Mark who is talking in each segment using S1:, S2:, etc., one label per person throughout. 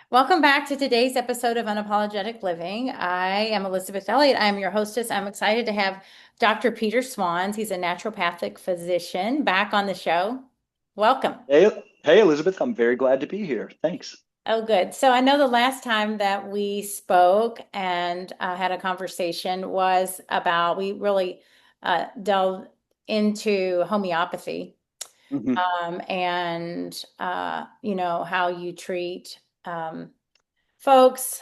S1: Welcome back to today's episode of Unapologetic Living. I am Elizabeth Elliott. I'm your hostess. I'm excited to have Dr. Peter Swans. He's a naturopathic physician back on the show. Welcome.
S2: Hey, Elizabeth, I'm very glad to be here. Thanks.
S1: Oh, good. So I know the last time that we spoke and had a conversation was about, we really delved into homeopathy
S2: hmm
S1: and, how you treat folks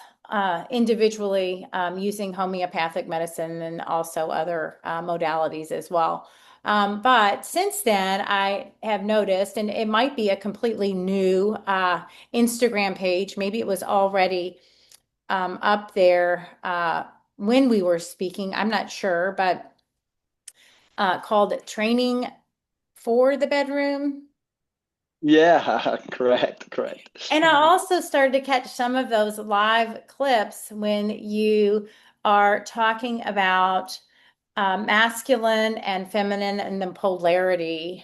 S1: individually using homeopathic medicine and also other modalities as well. But since then, I have noticed, and it might be a completely new Instagram page. Maybe it was already up there when we were speaking. I'm not sure, but called Training for the Bedroom.
S2: Yeah, correct.
S1: And I also started to catch some of those live clips when you are talking about masculine and feminine and the polarity,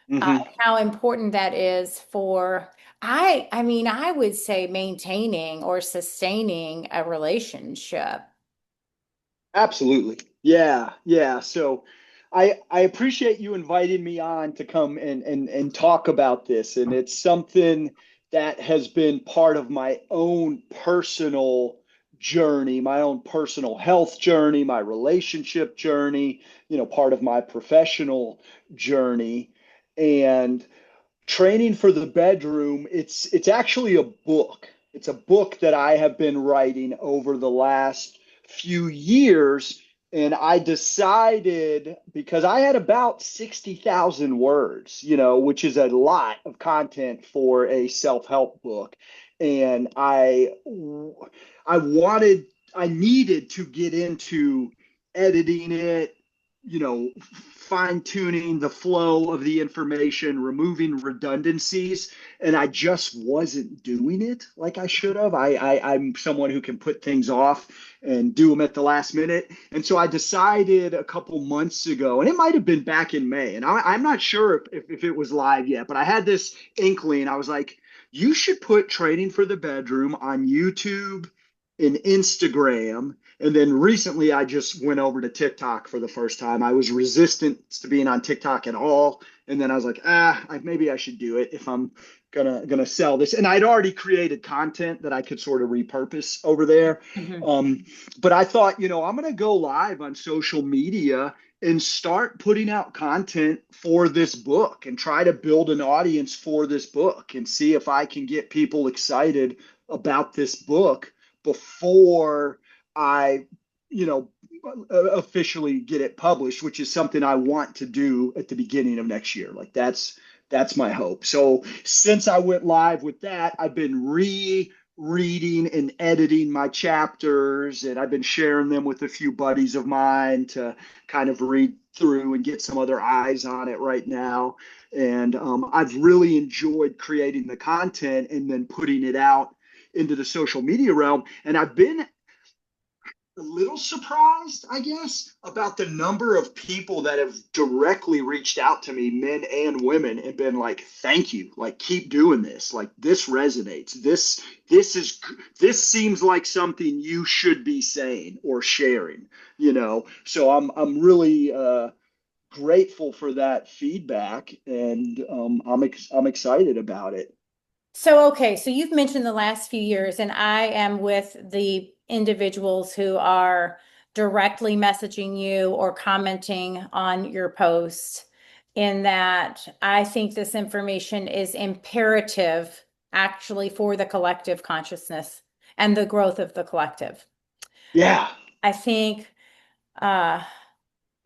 S2: hmm
S1: how important that is for, I mean, I would say maintaining or sustaining a relationship.
S2: Absolutely. Yeah. So I appreciate you inviting me on to come and talk about this. And it's something that has been part of my own personal journey, my own personal health journey, my relationship journey, part of my professional journey. And Training for the Bedroom, it's actually a book. It's a book that I have been writing over the last few years. And I decided because I had about 60,000 words, which is a lot of content for a self-help book. And I wanted, I needed to get into editing it, fine tuning the flow of the information, removing redundancies, and I just wasn't doing it like I should have. I'm someone who can put things off and do them at the last minute, and so I decided a couple months ago, and it might have been back in May, and I'm not sure if it was live yet, but I had this inkling. I was like, you should put Training for the Bedroom on YouTube and Instagram. And then recently, I just went over to TikTok for the first time. I was resistant to being on TikTok at all, and then I was like, maybe I should do it if I'm gonna sell this. And I'd already created content that I could sort of repurpose over there.
S1: Mhm.
S2: Um, but I thought, I'm gonna go live on social media and start putting out content for this book and try to build an audience for this book and see if I can get people excited about this book before I, you know, officially get it published, which is something I want to do at the beginning of next year. Like that's my hope. So since I went live with that, I've been reading and editing my chapters, and I've been sharing them with a few buddies of mine to kind of read through and get some other eyes on it right now. And I've really enjoyed creating the content and then putting it out into the social media realm. And I've been a little surprised, I guess, about the number of people that have directly reached out to me, men and women, and been like, "Thank you, like keep doing this. Like this resonates. This seems like something you should be saying or sharing." So I'm really grateful for that feedback, and I'm excited about it.
S1: So you've mentioned the last few years, and I am with the individuals who are directly messaging you or commenting on your posts, in that I think this information is imperative actually for the collective consciousness and the growth of the collective.
S2: Yeah.
S1: I think uh,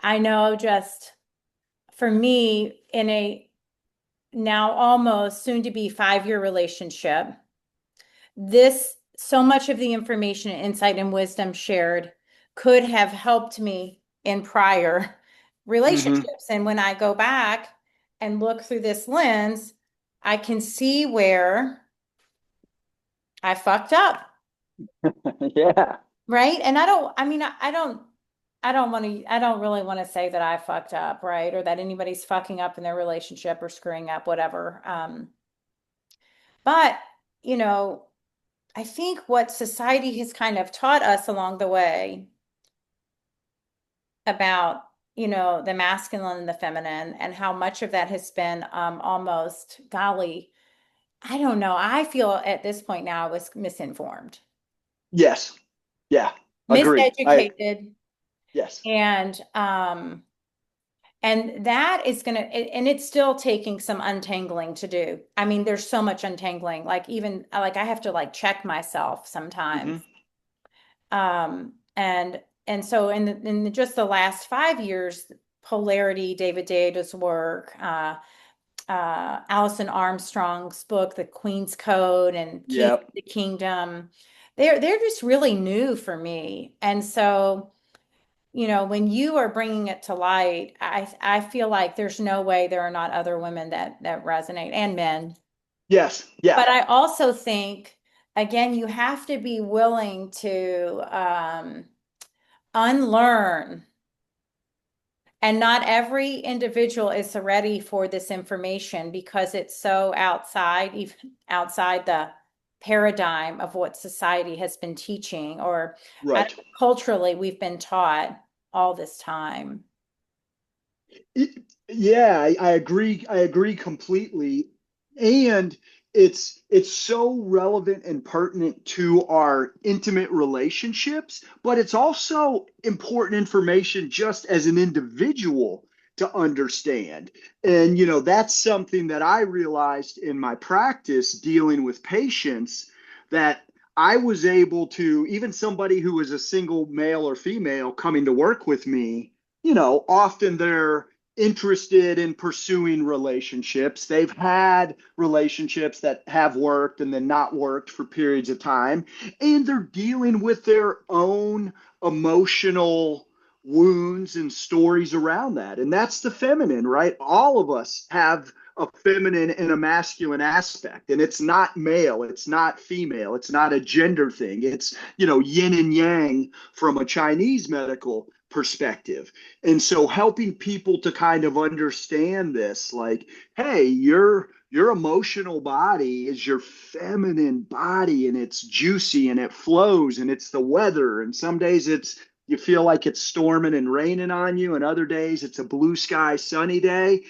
S1: I know just for me, in a now almost soon to be 5 year relationship, this so much of the information, insight, and wisdom shared could have helped me in prior
S2: hmm
S1: relationships. And when I go back and look through this lens, I can see where I fucked up,
S2: Yeah.
S1: right? And I don't, I mean, I don't really want to say that I fucked up, right? Or that anybody's fucking up in their relationship or screwing up, whatever. But, you know, I think what society has kind of taught us along the way about, the masculine and the feminine, and how much of that has been almost, golly, I don't know. I feel at this point now I was misinformed,
S2: Yes. Yeah. Agree.
S1: miseducated,
S2: Yes.
S1: and that is gonna, and it's still taking some untangling to do. I mean, there's so much untangling. Like, even like, I have to like check myself sometimes.
S2: Hmm.
S1: And so in just the last 5 years, Polarity, David Deida's work, Alison Armstrong's book, The Queen's Code, and Key to
S2: Yep.
S1: the Kingdom, they're just really new for me. And so, when you are bringing it to light, I feel like there's no way there are not other women that resonate, and men.
S2: Yes. Yeah.
S1: But I also think, again, you have to be willing to unlearn. And not every individual is ready for this information because it's so outside, even outside the paradigm of what society has been teaching, or
S2: Right.
S1: culturally we've been taught all this time.
S2: Yeah, I agree. I agree completely. And it's so relevant and pertinent to our intimate relationships, but it's also important information just as an individual to understand. And that's something that I realized in my practice dealing with patients, that I was able to, even somebody who was a single male or female coming to work with me, often they're interested in pursuing relationships. They've had relationships that have worked and then not worked for periods of time, and they're dealing with their own emotional wounds and stories around that. And that's the feminine, right? All of us have a feminine and a masculine aspect, and it's not male, it's not female, it's not a gender thing. It's, yin and yang from a Chinese medical perspective. And so helping people to kind of understand this, like, hey, your emotional body is your feminine body, and it's juicy and it flows, and it's the weather, and some days it's you feel like it's storming and raining on you, and other days it's a blue sky sunny day.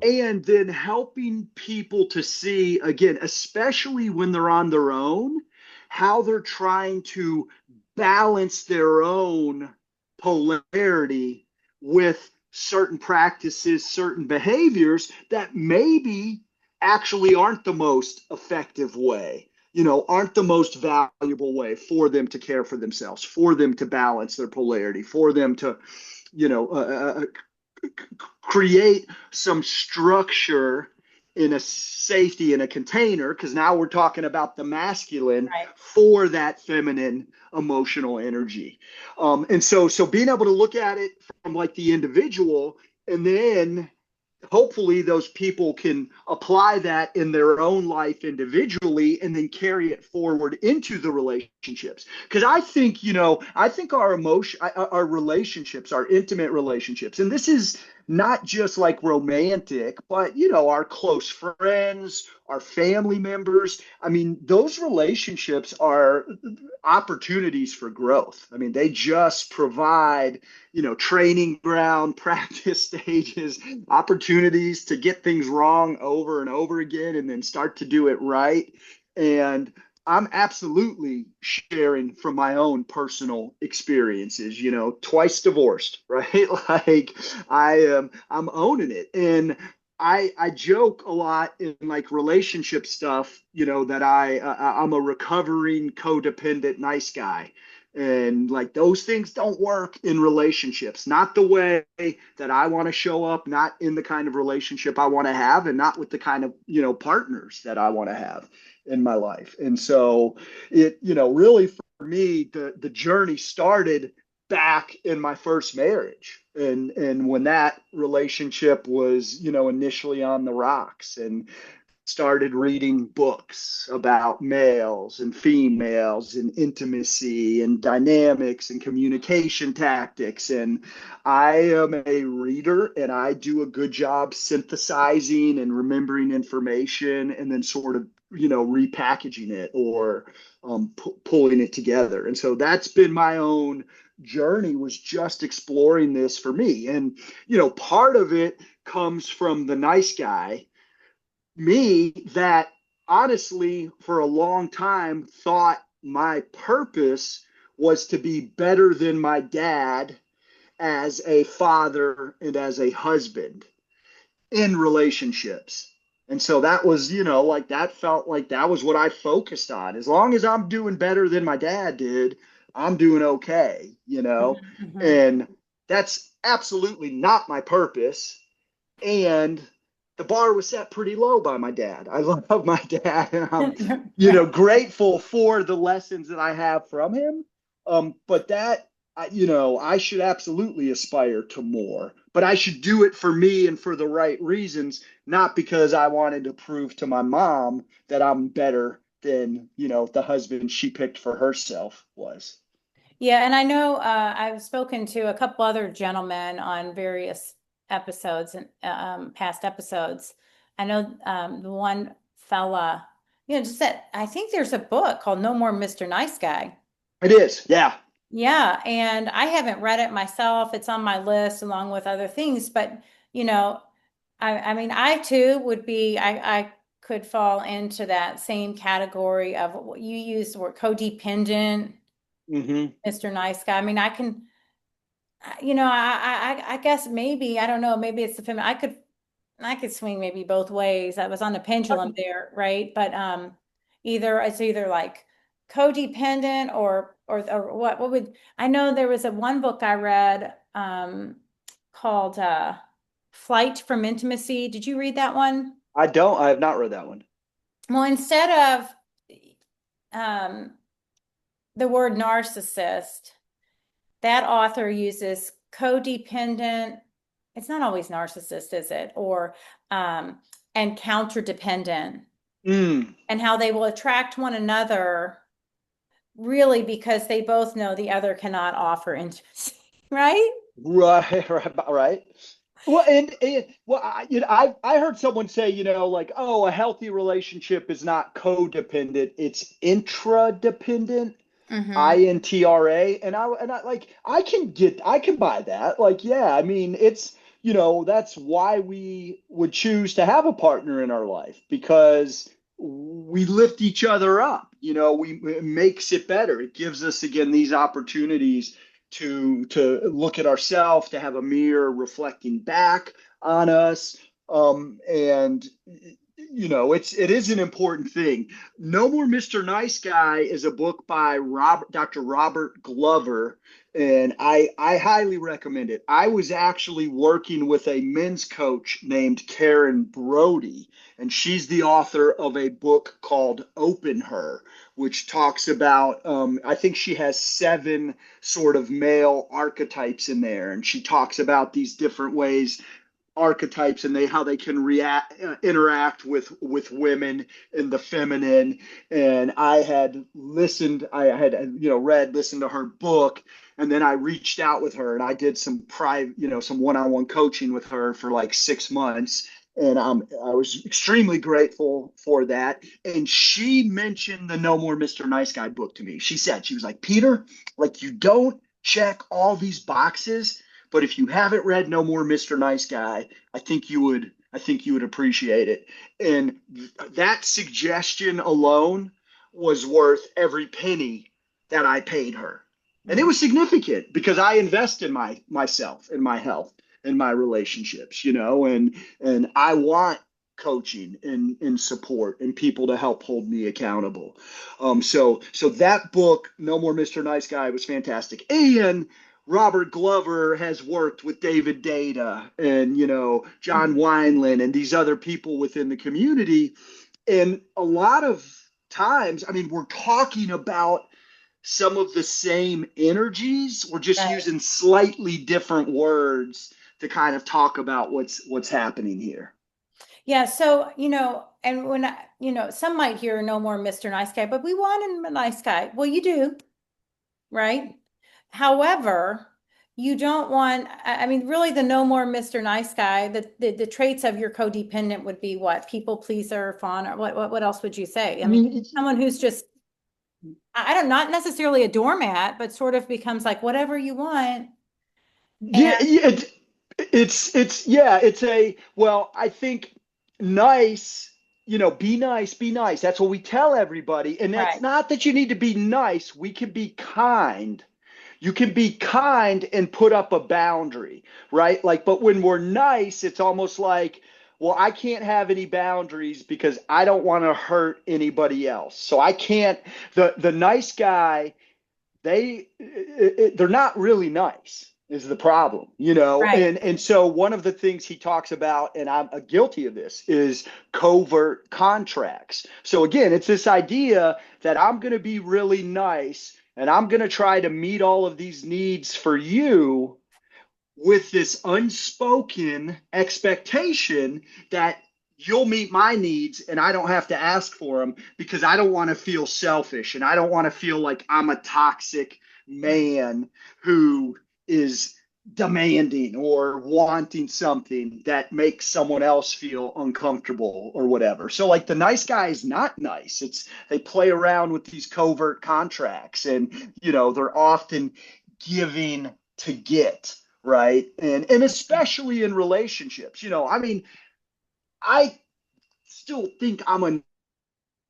S2: And then helping people to see, again, especially when they're on their own, how they're trying to balance their own polarity with certain practices, certain behaviors that maybe actually aren't the most effective way, aren't the most valuable way for them to care for themselves, for them to balance their polarity, for them to, you know, uh, uh, create some structure in a safety in a container, because now we're talking about the masculine
S1: Right.
S2: for that feminine emotional energy. And so being able to look at it from like the individual, and then hopefully those people can apply that in their own life individually and then carry it forward into the relationships. Because I think our relationships, our intimate relationships, and this is not just like romantic, but our close friends, our family members, I mean, those relationships are opportunities for growth. I mean, they just provide, training ground, practice stages, opportunities to get things wrong over and over again and then start to do it right. And I'm absolutely sharing from my own personal experiences, twice divorced, right? Like I'm owning it. And I joke a lot in like relationship stuff, that I'm a recovering codependent nice guy. And like those things don't work in relationships, not the way that I want to show up, not in the kind of relationship I want to have, and not with the kind of, partners that I want to have in my life. And so really for me, the journey started back in my first marriage, and when that relationship was, initially on the rocks. And started reading books about males and females and intimacy and dynamics and communication tactics. And I am a reader and I do a good job synthesizing and remembering information and then sort of, repackaging it or pulling it together. And so that's been my own journey, was just exploring this for me. And, part of it comes from the nice guy me that honestly, for a long time, thought my purpose was to be better than my dad as a father and as a husband in relationships. And so that was, like that felt like that was what I focused on. As long as I'm doing better than my dad did, I'm doing okay.
S1: Mhm,
S2: And that's absolutely not my purpose. And the bar was set pretty low by my dad. I love my dad, and I'm,
S1: mhm. Right.
S2: grateful for the lessons that I have from him. But that, I should absolutely aspire to more. But I should do it for me and for the right reasons, not because I wanted to prove to my mom that I'm better than, the husband she picked for herself was.
S1: Yeah, and I know I've spoken to a couple other gentlemen on various episodes and past episodes. I know the one fella, just that I think there's a book called No More Mr. Nice Guy.
S2: It is, yeah.
S1: Yeah, and I haven't read it myself. It's on my list along with other things, but you know, I mean, I too would be, I could fall into that same category of what you use the word codependent,
S2: Hmm.
S1: Mr. Nice Guy. I mean, I can, I guess maybe, I don't know, maybe it's the feminine. I could swing maybe both ways. I was on a pendulum there, right? But it's either like codependent or what would I know there was a one book I read called Flight from Intimacy. Did you read that one?
S2: I have not read that one.
S1: Well, instead of um the word narcissist, that author uses codependent. It's not always narcissist, is it? Or um and counterdependent,
S2: Mm.
S1: and how they will attract one another really because they both know the other cannot offer intimacy, right?
S2: Right, right. Well, I heard someone say, like, oh, a healthy relationship is not codependent, it's intradependent,
S1: Mm-hmm.
S2: INTRA, and I like I can buy that. Like, yeah, I mean, it's that's why we would choose to have a partner in our life because we lift each other up. It makes it better. It gives us again these opportunities to look at ourselves, to have a mirror reflecting back on us. And it is an important thing. No More Mr. Nice Guy is a book by Dr. Robert Glover, and I highly recommend it. I was actually working with a men's coach named Karen Brody, and she's the author of a book called Open Her, which talks about, I think she has 7 sort of male archetypes in there, and she talks about these different ways archetypes and how they can interact with women in the feminine. And I had listened to her book, and then I reached out with her and I did some private, some one-on-one coaching with her for like 6 months. And I was extremely grateful for that. And she mentioned the No More Mr. Nice Guy book to me. She was like, Peter, like, you don't check all these boxes, but if you haven't read No More Mr. Nice Guy, I think you would appreciate it. And that suggestion alone was worth every penny that I paid her. And it
S1: Mm-hmm.
S2: was significant because I invest in myself, in my health, in my relationships, and I want coaching and support and people to help hold me accountable. So that book, No More Mr. Nice Guy, was fantastic. And Robert Glover has worked with David Data and John Wineland and these other people within the community. And a lot of times, I mean, we're talking about some of the same energies. We're just
S1: Right.
S2: using slightly different words to kind of talk about what's happening here.
S1: Yeah, so, and when some might hear no more Mr. Nice Guy, but we want a nice guy. Well, you do, right? However, you don't want, I mean, really the no more Mr. Nice Guy, the traits of your codependent would be what? People pleaser, fawn, or what else would you say? I
S2: I
S1: mean,
S2: mean,
S1: someone who's just, I don't, not necessarily a doormat, but sort of becomes like whatever you want.
S2: yeah,
S1: And
S2: yeah, it's a, well, I think nice, be nice. That's what we tell everybody. And that's
S1: right,
S2: not that you need to be nice. We can be kind. You can be kind and put up a boundary, right? Like, but when we're nice, it's almost like, well, I can't have any boundaries because I don't want to hurt anybody else. So I can't, the nice guy, they're not really nice is the problem,
S1: right.
S2: and so one of the things he talks about, and I'm guilty of this, is covert contracts. So again, it's this idea that I'm going to be really nice and I'm going to try to meet all of these needs for you with this unspoken expectation that you'll meet my needs and I don't have to ask for them because I don't want to feel selfish and I don't want to feel like I'm a toxic man who is demanding or wanting something that makes someone else feel uncomfortable or whatever. So like the nice guy is not nice. It's they play around with these covert contracts and they're often giving to get, right? And especially in relationships. I mean, I still think I'm a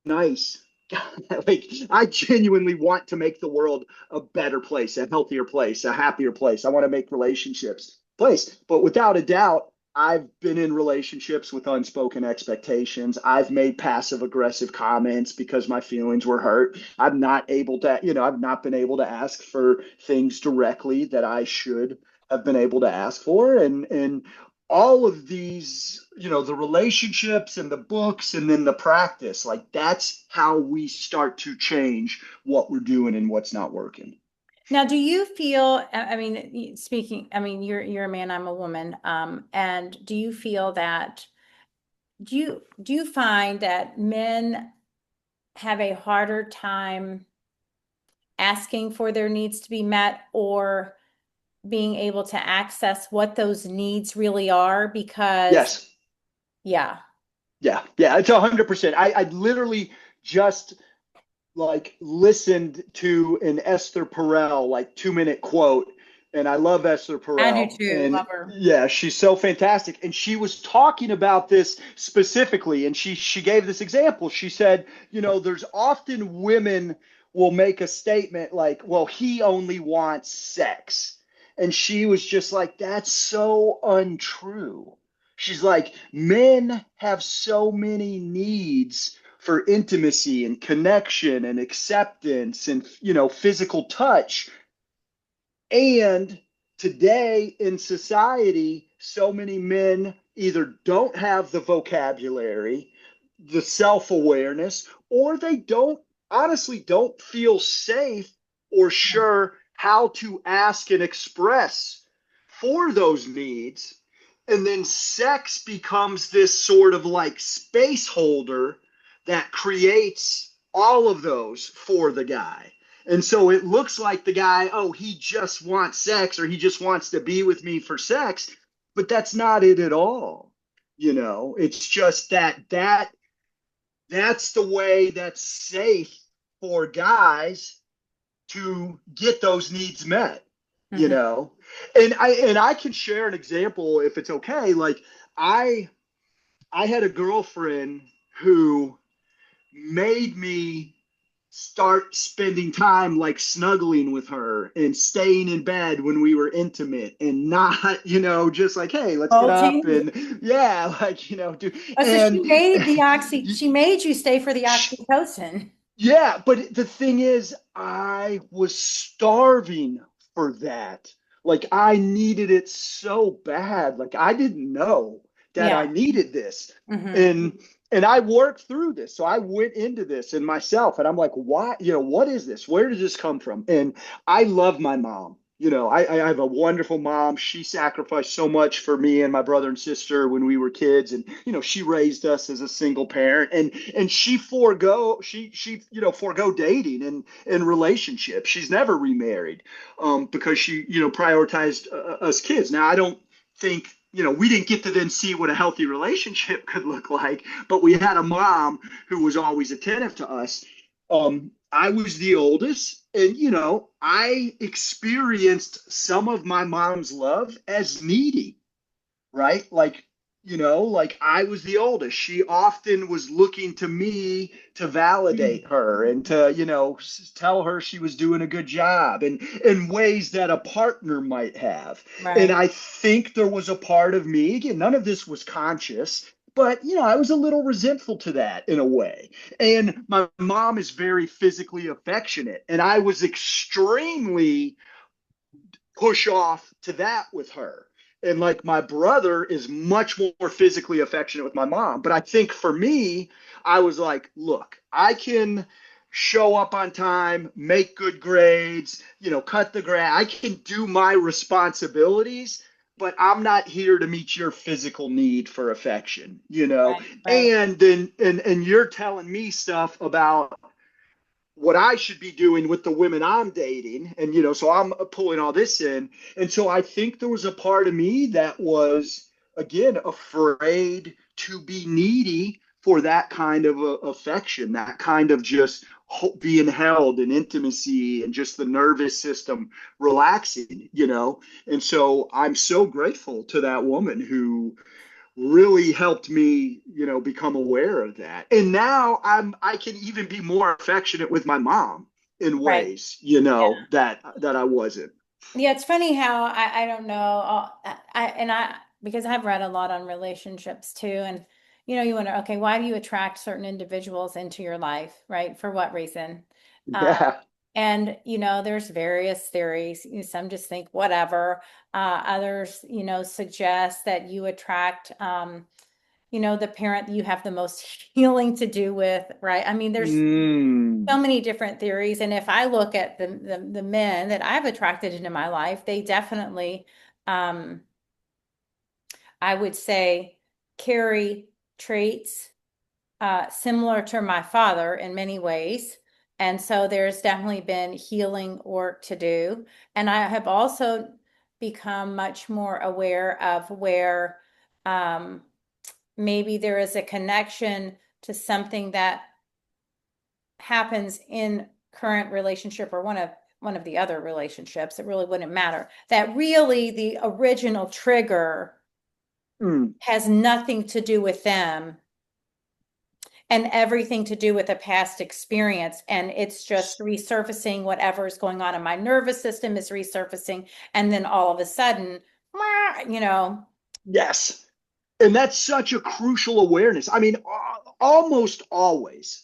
S2: nice guy. Like I genuinely want to make the world a better place, a healthier place, a happier place. I want to make relationships place. But without a doubt, I've been in relationships with unspoken expectations. I've made passive aggressive comments because my feelings were hurt. I've not been able to ask for things directly that I should have been able to ask for. And all of these, the relationships and the books and then the practice, like that's how we start to change what we're doing and what's not working.
S1: Now, do you feel, I mean, speaking, I mean, you're a man, I'm a woman, and do you feel that, do you find that men have a harder time asking for their needs to be met or being able to access what those needs really are? Because,
S2: Yes.
S1: yeah.
S2: Yeah. It's 100%. I literally just like listened to an Esther Perel like 2 minute quote, and I love Esther
S1: I do
S2: Perel,
S1: too.
S2: and
S1: Love her.
S2: yeah, she's so fantastic. And she was talking about this specifically, and she gave this example. She said, there's often women will make a statement like, "Well, he only wants sex," and she was just like, "That's so untrue." She's like, men have so many needs for intimacy and connection and acceptance and physical touch. And today in society, so many men either don't have the vocabulary, the self-awareness, or they don't feel safe or sure how to ask and express for those needs. And then sex becomes this sort of like space holder that creates all of those for the guy. And so it looks like the guy, oh, he just wants sex or he just wants to be with me for sex, but that's not it at all. It's just that's the way that's safe for guys to get those needs met, you
S1: Mhm.
S2: know. And I can share an example if it's okay. Like I I had a girlfriend who made me start spending time like snuggling with her and staying in bed when we were intimate and not, just like, hey, let's get
S1: Oh,
S2: up
S1: gee.
S2: and yeah, like, do
S1: Oh, so
S2: and
S1: she made you stay for the oxytocin.
S2: yeah, but the thing is, I was starving for that. Like I needed it so bad. Like I didn't know that I
S1: Yeah.
S2: needed this.
S1: Hmm.
S2: And I worked through this. So I went into this in myself and I'm like, why, what is this? Where did this come from? And I love my mom. I have a wonderful mom. She sacrificed so much for me and my brother and sister when we were kids, and she raised us as a single parent, and she forego dating and relationships. She's never remarried, because she prioritized us kids. Now I don't think we didn't get to then see what a healthy relationship could look like, but we had a mom who was always attentive to us. I was the oldest, and I experienced some of my mom's love as needy, right? Like I was the oldest. She often was looking to me to validate her and to, tell her she was doing a good job, and in ways that a partner might have. And
S1: Right.
S2: I think there was a part of me, again, none of this was conscious, but I was a little resentful to that in a way. And my mom is very physically affectionate, and I was extremely push off to that with her. And like my brother is much more physically affectionate with my mom. But I think for me, I was like, look, I can show up on time, make good grades, cut the grass. I can do my responsibilities, but I'm not here to meet your physical need for affection.
S1: Right. Right.
S2: And then and you're telling me stuff about what I should be doing with the women I'm dating. And, so I'm pulling all this in. And so I think there was a part of me that was, again, afraid to be needy for that kind of affection, that kind of just being held and intimacy and just the nervous system relaxing. And so I'm so grateful to that woman who really helped me, become aware of that. And now I can even be more affectionate with my mom in
S1: Right.
S2: ways,
S1: Yeah.
S2: that I wasn't.
S1: Yeah, it's funny how I don't know. Because I've read a lot on relationships too, and you wonder, okay, why do you attract certain individuals into your life, right? For what reason? Um,
S2: Yeah.
S1: and there's various theories. Some just think whatever. Others, suggest that you attract, the parent you have the most healing to do with, right? I mean, there's so
S2: Mm.
S1: many different theories. And if I look at the men that I've attracted into my life, they definitely, um, I would say, carry traits similar to my father in many ways. And so there's definitely been healing work to do. And I have also become much more aware of where um, maybe there is a connection to something that happens in current relationship or one of the other relationships, it really wouldn't matter. That really the original trigger
S2: Mm.
S1: has nothing to do with them and everything to do with a past experience. And it's just resurfacing whatever is going on in my nervous system is resurfacing. And then all of a sudden, you know,
S2: Yes. And that's such a crucial awareness. I mean, almost always,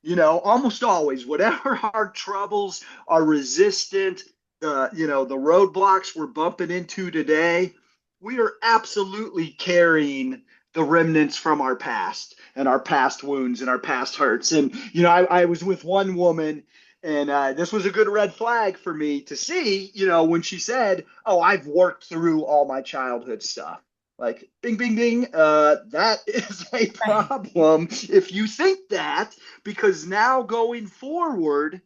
S2: whatever our troubles are resistant, the roadblocks we're bumping into today, we are absolutely carrying the remnants from our past and our past wounds and our past hurts. And, I was with one woman, and this was a good red flag for me to see, when she said, "Oh, I've worked through all my childhood stuff." Like, bing, bing, bing. That is a
S1: right,
S2: problem if you think that, because now going forward,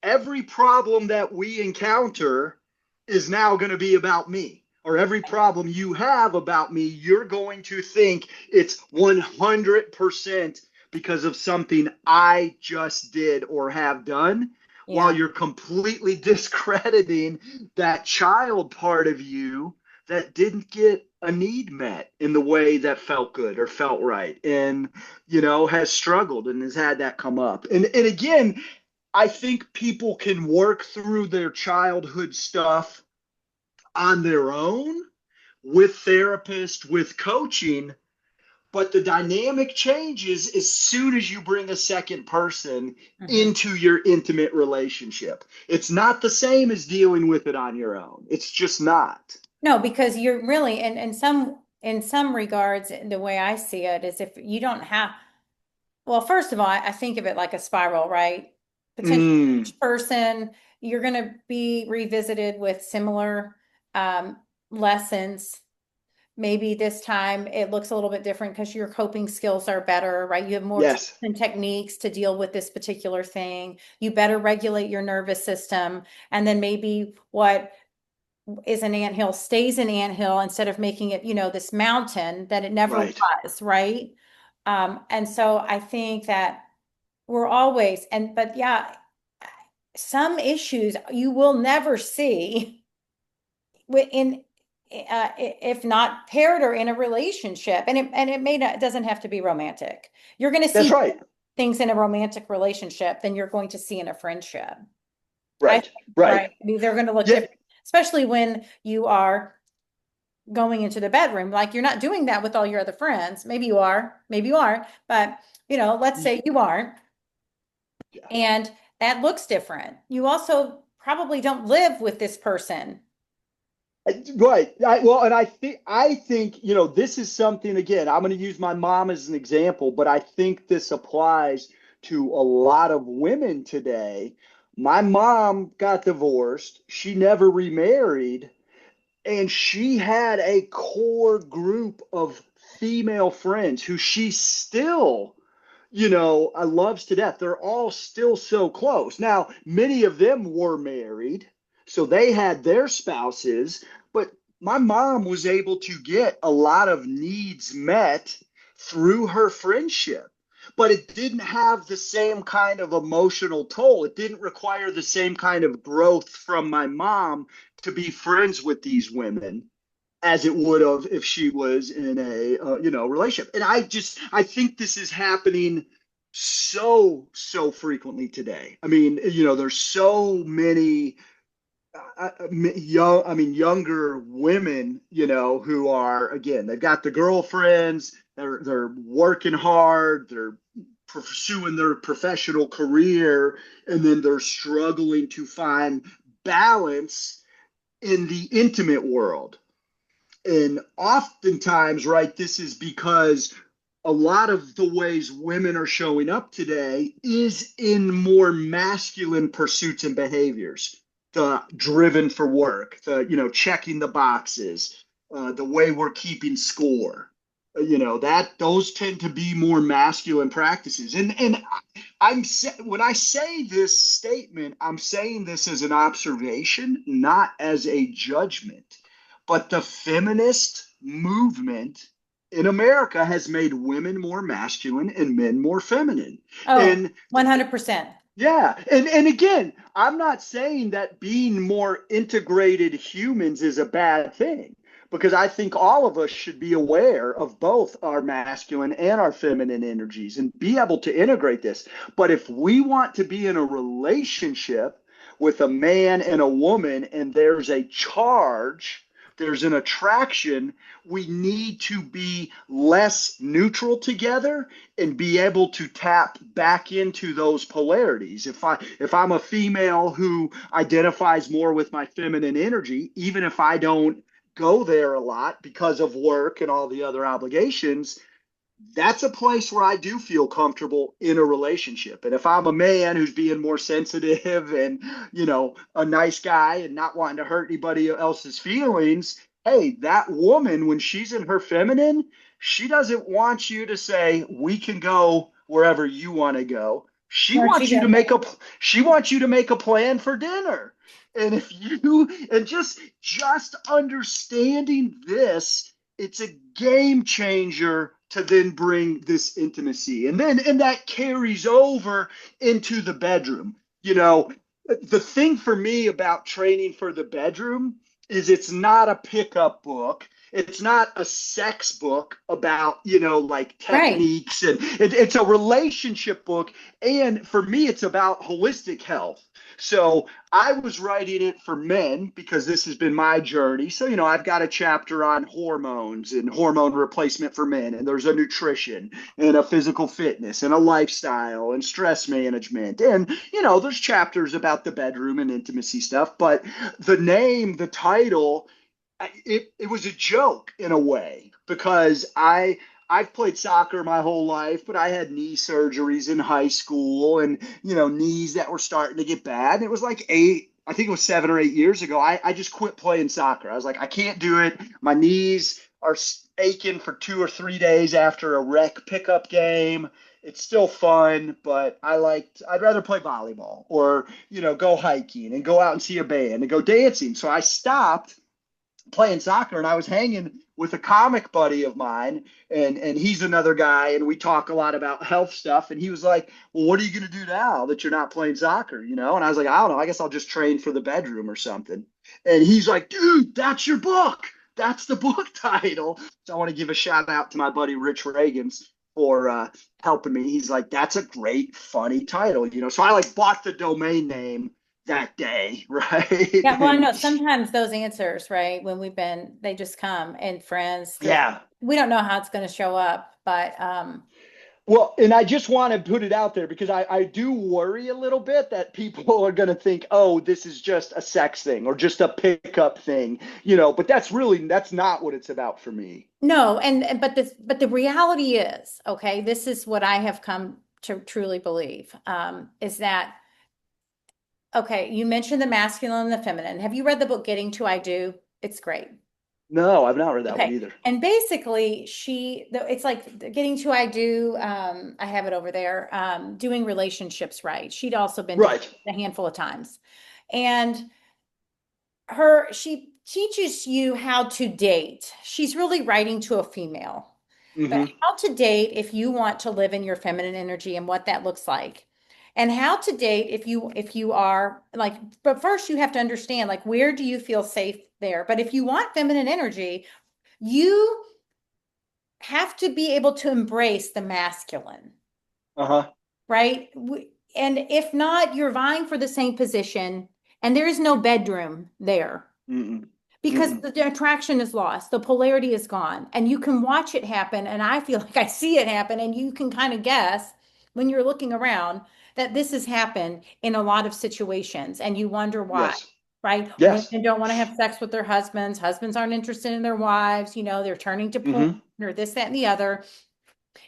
S2: every problem that we encounter is now going to be about me. Or every problem you have about me, you're going to think it's 100% because of something I just did or have done, while
S1: yeah,
S2: you're completely discrediting that child part of you that didn't get a need met in the way that felt good or felt right, and has struggled and has had that come up. And again, I think people can work through their childhood stuff on their own, with therapists, with coaching, but the dynamic changes as soon as you bring a second person
S1: mhm.
S2: into your intimate relationship. It's not the same as dealing with it on your own. It's just not.
S1: No, because you're really in some regards, the way I see it is if you don't have, well, first of all, I think of it like a spiral, right? potentially
S2: Mm,
S1: each person, you're going to be revisited with similar lessons. Maybe this time it looks a little bit different because your coping skills are better, right? You have more tools
S2: yes,
S1: and techniques to deal with this particular thing. You better regulate your nervous system. And then maybe what is an anthill stays an anthill instead of making it, this mountain that it never
S2: right.
S1: was, right? And so I think that we're always, but yeah, some issues you will never see in if not paired or in a relationship, and it may not, it doesn't have to be romantic. You're going to
S2: That's
S1: see
S2: right.
S1: things in a romantic relationship than you're going to see in a friendship. I
S2: Right.
S1: think,
S2: Right.
S1: right? I mean, they're going to look
S2: Yeah.
S1: different, especially when you are going into the bedroom. Like you're not doing that with all your other friends. Maybe you are, maybe you aren't, but let's say you aren't,
S2: Yeah.
S1: and that looks different. You also probably don't live with this person.
S2: Right. Well, and I think this is something again. I'm going to use my mom as an example, but I think this applies to a lot of women today. My mom got divorced. She never remarried, and she had a core group of female friends who she still loves to death. They're all still so close. Now, many of them were married, so they had their spouses, but my mom was able to get a lot of needs met through her friendship. But it didn't have the same kind of emotional toll. It didn't require the same kind of growth from my mom to be friends with these women as it would have if she was in a relationship. And I think this is happening so frequently today. I mean, there's so many younger women, who are, again, they've got the girlfriends, they're working hard, they're pursuing their professional career, and then they're struggling to find balance in the intimate world. And oftentimes, right, this is because a lot of the ways women are showing up today is in more masculine pursuits and behaviors. The driven for work, the checking the boxes, the way we're keeping score. That those tend to be more masculine practices. And when I say this statement, I'm saying this as an observation, not as a judgment. But the feminist movement in America has made women more masculine and men more feminine.
S1: Oh,
S2: And
S1: 100%.
S2: yeah, and again, I'm not saying that being more integrated humans is a bad thing, because I think all of us should be aware of both our masculine and our feminine energies and be able to integrate this. But if we want to be in a relationship with a man and a woman and there's a charge, there's an attraction, we need to be less neutral together and be able to tap back into those polarities. If I'm a female who identifies more with my feminine energy, even if I don't go there a lot because of work and all the other obligations, that's a place where I do feel comfortable in a relationship. And if I'm a man who's being more sensitive and, a nice guy and not wanting to hurt anybody else's feelings, hey, that woman, when she's in her feminine, she doesn't want you to say, we can go wherever you want to go. She
S1: No, she
S2: wants you to
S1: doesn't.
S2: make a plan for dinner. And if you and just understanding this, it's a game changer to then bring this intimacy. And that carries over into the bedroom. The thing for me about training for the bedroom is it's not a pickup book. It's not a sex book about, like
S1: Right.
S2: techniques, and it's a relationship book. And for me, it's about holistic health. So I was writing it for men because this has been my journey. So, I've got a chapter on hormones and hormone replacement for men, and there's a nutrition and a physical fitness and a lifestyle and stress management. And, there's chapters about the bedroom and intimacy stuff. But the title, it was a joke in a way because I've played soccer my whole life, but I had knee surgeries in high school and, knees that were starting to get bad. And it was like I think it was 7 or 8 years ago. I just quit playing soccer. I was like, I can't do it. My knees are aching for 2 or 3 days after a rec pickup game. It's still fun, but I'd rather play volleyball or, go hiking and go out and see a band and go dancing. So I stopped playing soccer and I was hanging with a comic buddy of mine and he's another guy and we talk a lot about health stuff and he was like, well, what are you going to do now that you're not playing soccer, and I was like, I don't know, I guess I'll just train for the bedroom or something. And he's like, dude, that's your book, that's the book title. So I want to give a shout out to my buddy Rich Reagans for helping me. He's like, that's a great funny title, so I like bought the domain name that day, right?
S1: Yeah, well, I
S2: And
S1: know sometimes those answers, right, when they just come and friends,
S2: yeah.
S1: we don't know how it's going to show up, but
S2: Well, and I just want to put it out there because I do worry a little bit that people are going to think, oh, this is just a sex thing or just a pickup thing, but that's not what it's about for me.
S1: no, but the reality is, okay, this is what I have come to truly believe, is that okay, you mentioned the masculine and the feminine. Have you read the book Getting to I Do? It's great.
S2: No, I've not read that one
S1: Okay.
S2: either.
S1: And basically it's like Getting to I Do, I have it over there, doing relationships right. She'd also been
S2: Right.
S1: a handful of times. And she teaches you how to date. She's really writing to a female, but
S2: Hmm.
S1: how to date if you want to live in your feminine energy and what that looks like. And how to date if you are like, but first you have to understand like where do you feel safe there? But if you want feminine energy, you have to be able to embrace the masculine,
S2: Uh-huh.
S1: right? And if not, you're vying for the same position and there is no bedroom there
S2: Mm-mm.
S1: because
S2: Mm-mm.
S1: the attraction is lost, the polarity is gone, and you can watch it happen. And I feel like I see it happen, and you can kind of guess when you're looking around that this has happened in a lot of situations, and you wonder why,
S2: Yes.
S1: right?
S2: Yes.
S1: Women don't want to have sex with their husbands, husbands aren't interested in their wives, they're turning to porn
S2: Hmm.
S1: or this, that, and the other.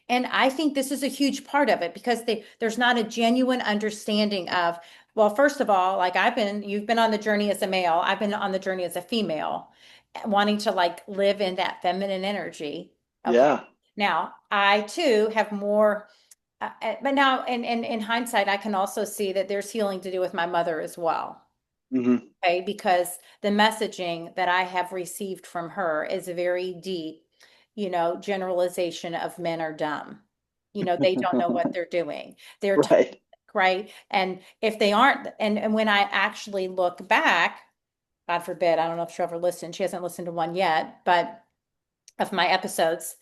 S1: And I think this is a huge part of it because there's not a genuine understanding of, well, first of all, like you've been on the journey as a male, I've been on the journey as a female, wanting to like live in that feminine energy. Okay.
S2: Yeah.
S1: Now, I too have more, but now in hindsight, I can also see that there's healing to do with my mother as well.
S2: Hmm.
S1: Okay. Because the messaging that I have received from her is very deep, generalization of men are dumb. They don't know what they're doing. They're toxic,
S2: Right.
S1: right? And if they aren't, and when I actually look back, God forbid, I don't know if she'll ever listen. She hasn't listened to one yet, but of my episodes,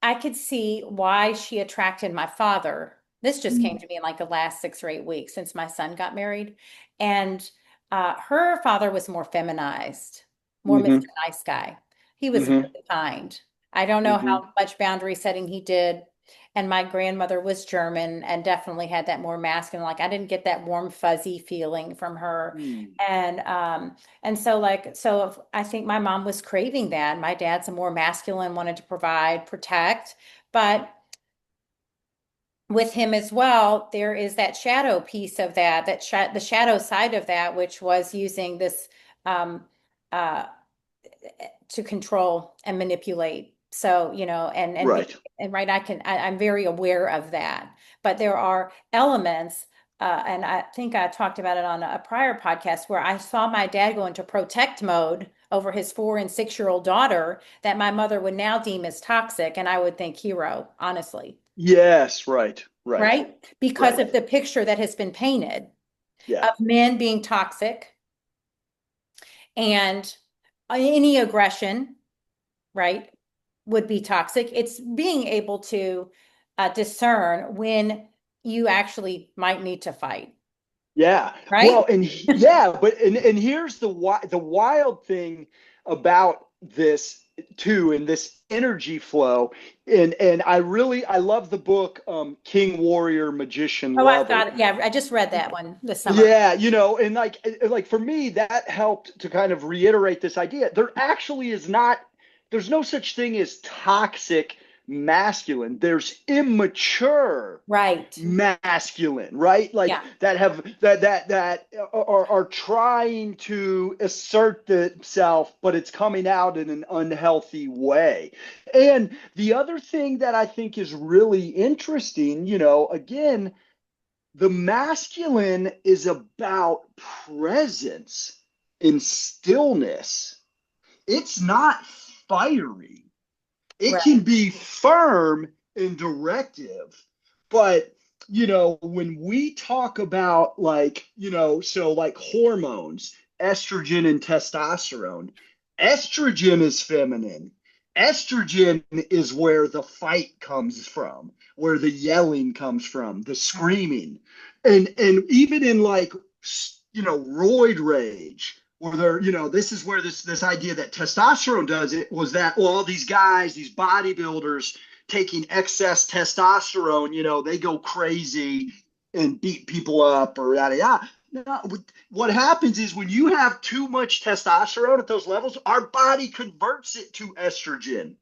S1: I could see why she attracted my father. This just came to me in like the last 6 or 8 weeks since my son got married. And her father was more feminized, more
S2: Hmm.
S1: Mr. Nice Guy. He was
S2: Hmm.
S1: really kind. I don't know
S2: Hmm.
S1: how much boundary setting he did. And my grandmother was German and definitely had that more masculine. Like I didn't get that warm, fuzzy feeling from her. And so I think my mom was craving that. My dad's a more masculine, wanted to provide, protect, but with him as well, there is that shadow piece of the shadow side of that, which was using this um, uh, to control and manipulate. So,
S2: Right.
S1: and right, I'm very aware of that. But there are elements, and I think I talked about it on a prior podcast where I saw my dad go into protect mode over his 4 and 6 year old daughter that my mother would now deem as toxic, and I would think hero, honestly,
S2: Yes. Right. Right.
S1: right? Because
S2: Right.
S1: of the picture that has been painted
S2: Yeah.
S1: of men being toxic and any aggression, right, would be toxic. It's being able to discern when you actually might need to fight,
S2: Yeah.
S1: right?
S2: Well, and yeah, but and here's the wild thing about this too, and this energy flow. And I love the book King Warrior Magician
S1: Oh, I've
S2: Lover.
S1: got it. Yeah, I just read that one this summer.
S2: Yeah, and like for me, that helped to kind of reiterate this idea. There actually is not, there's no such thing as toxic masculine. There's immature
S1: Right.
S2: masculine, right? Like
S1: Yeah.
S2: that have that are trying to assert themselves, but it's coming out in an unhealthy way. And the other thing that I think is really interesting, again, the masculine is about presence and stillness. It's not fiery. It
S1: Right.
S2: can be firm and directive, but when we talk about like hormones, estrogen and testosterone, estrogen is feminine. Estrogen is where the fight comes from, where the yelling comes from, the screaming. And even in like roid rage, where this is where this idea that testosterone does it was that, well, all these guys, these bodybuilders taking excess testosterone, they go crazy and beat people up or yada yada. No, what happens is when you have too much testosterone at those levels, our body converts it to estrogen.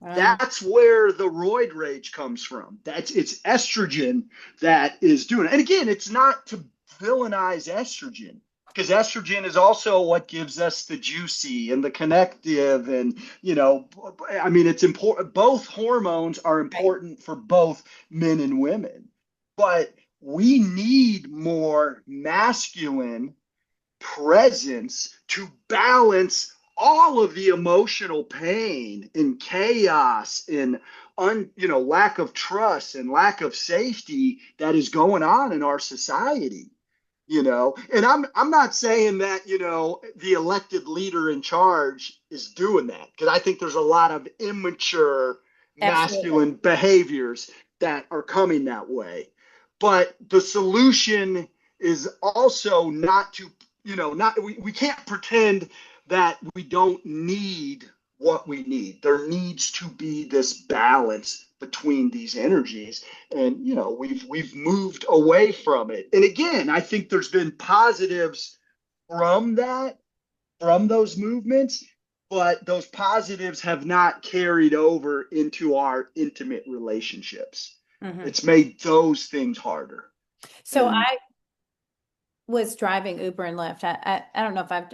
S1: Um,
S2: That's where the roid rage comes from. It's estrogen that is doing it. And again, it's not to villainize estrogen, because estrogen is also what gives us the juicy and the connective. And I mean, it's important. Both hormones are
S1: right.
S2: important for both men and women, but we need more masculine presence to balance all of the emotional pain and chaos and lack of trust and lack of safety that is going on in our society. And I'm not saying that the elected leader in charge is doing that, because I think there's a lot of immature
S1: Absolutely.
S2: masculine behaviors that are coming that way. But the solution is also not to, not we can't pretend that we don't need what we need. There needs to be this balance between these energies, and we've moved away from it. And again, I think there's been positives from that, from those movements, but those positives have not carried over into our intimate relationships.
S1: Hmm.
S2: It's made those things harder.
S1: So
S2: And
S1: I was driving Uber and Lyft. I don't know if I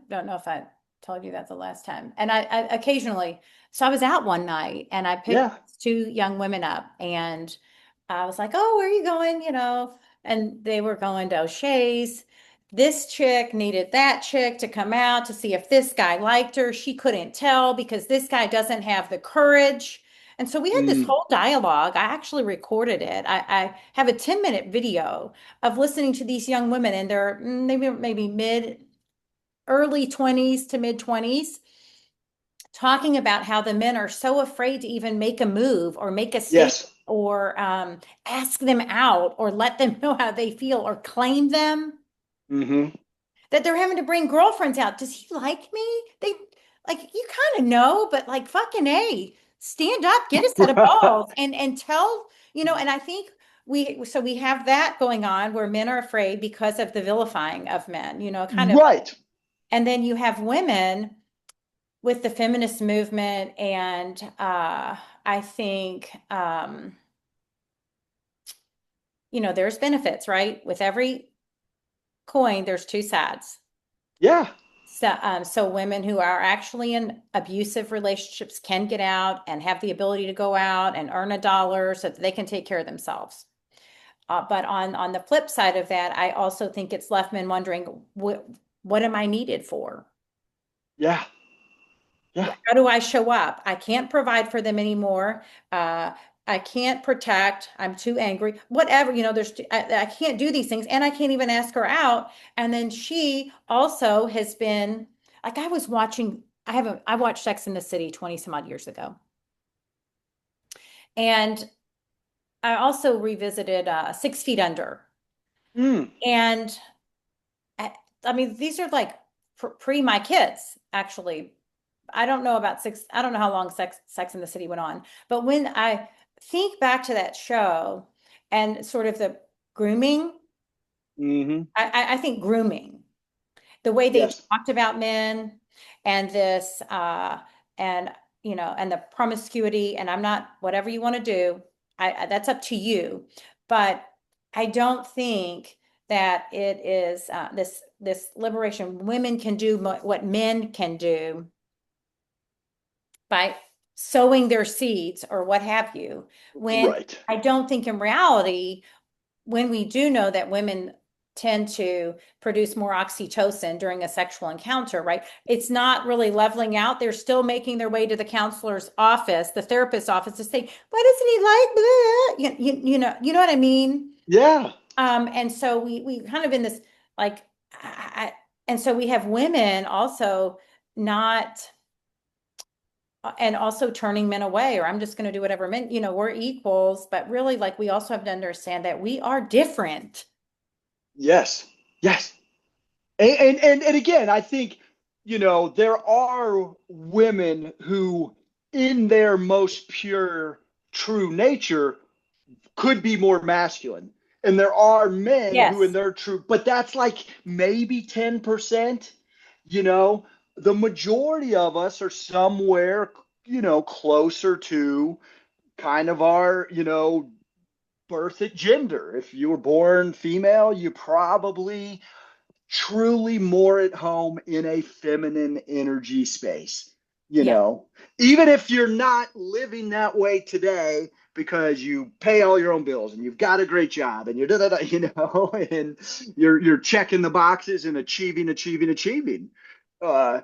S1: don't know if I told you that the last time. And I occasionally, so I was out one night and I picked
S2: yeah.
S1: two young women up and I was like, "Oh, where are you going?" And they were going to O'Shea's. This chick needed that chick to come out to see if this guy liked her. She couldn't tell because this guy doesn't have the courage. And so we had this
S2: Mm,
S1: whole dialogue. I actually recorded it. I have a 10-minute video of listening to these young women, and they're maybe mid early 20s to mid 20s, talking about how the men are so afraid to even make a move or make a statement
S2: yes.
S1: or ask them out or let them know how they feel or claim them,
S2: Hmm.
S1: that they're having to bring girlfriends out. Does he like me? They like, you kind of know, but like, fucking A, stand up, get a set of balls and tell, and I think we have that going on where men are afraid because of the vilifying of men, kind of.
S2: Right.
S1: And then you have women with the feminist movement, and I think there's benefits, right? With every coin, there's two sides.
S2: Yeah.
S1: So women who are actually in abusive relationships can get out and have the ability to go out and earn a dollar so that they can take care of themselves. But on the flip side of that, I also think it's left men wondering, what am I needed for?
S2: Yeah. Yeah.
S1: How do I show up? I can't provide for them anymore. Uh, I can't protect. I'm too angry. Whatever, I can't do these things, and I can't even ask her out. And then she also has been like, I was watching. I watched Sex in the City 20 some odd years ago, and I also revisited 6 Feet Under.
S2: Mm,
S1: And I, I mean, these are like pre my kids, actually. I don't know how long Sex in the City went on, but when I think back to that show and sort of the grooming,
S2: hmm.
S1: I think grooming, the way they
S2: Yes.
S1: talked about men and this, and and the promiscuity, and I'm not, whatever you want to do, that's up to you. But I don't think that it is this liberation. Women can do what men can do by sowing their seeds or what have you. When
S2: Right.
S1: I don't think in reality, when we do know that women tend to produce more oxytocin during a sexual encounter, right? It's not really leveling out. They're still making their way to the counselor's office, the therapist's office to say, why doesn't he like blah? You know what I mean?
S2: Yeah.
S1: And so we kind of in this like, and so we have women also not, and also turning men away, or I'm just going to do whatever men, we're equals, but really like we also have to understand that we are different.
S2: Yes. Yes. And again, I think, there are women who, in their most pure, true nature, could be more masculine. And there are men who, in
S1: Yes.
S2: their true, but that's like maybe 10%. You know, the majority of us are somewhere, closer to kind of our, birth at gender. If you were born female, you probably truly more at home in a feminine energy space. You
S1: Yeah.
S2: know, even if you're not living that way today because you pay all your own bills and you've got a great job and you're da, da, da, and you're checking the boxes and achieving. Uh,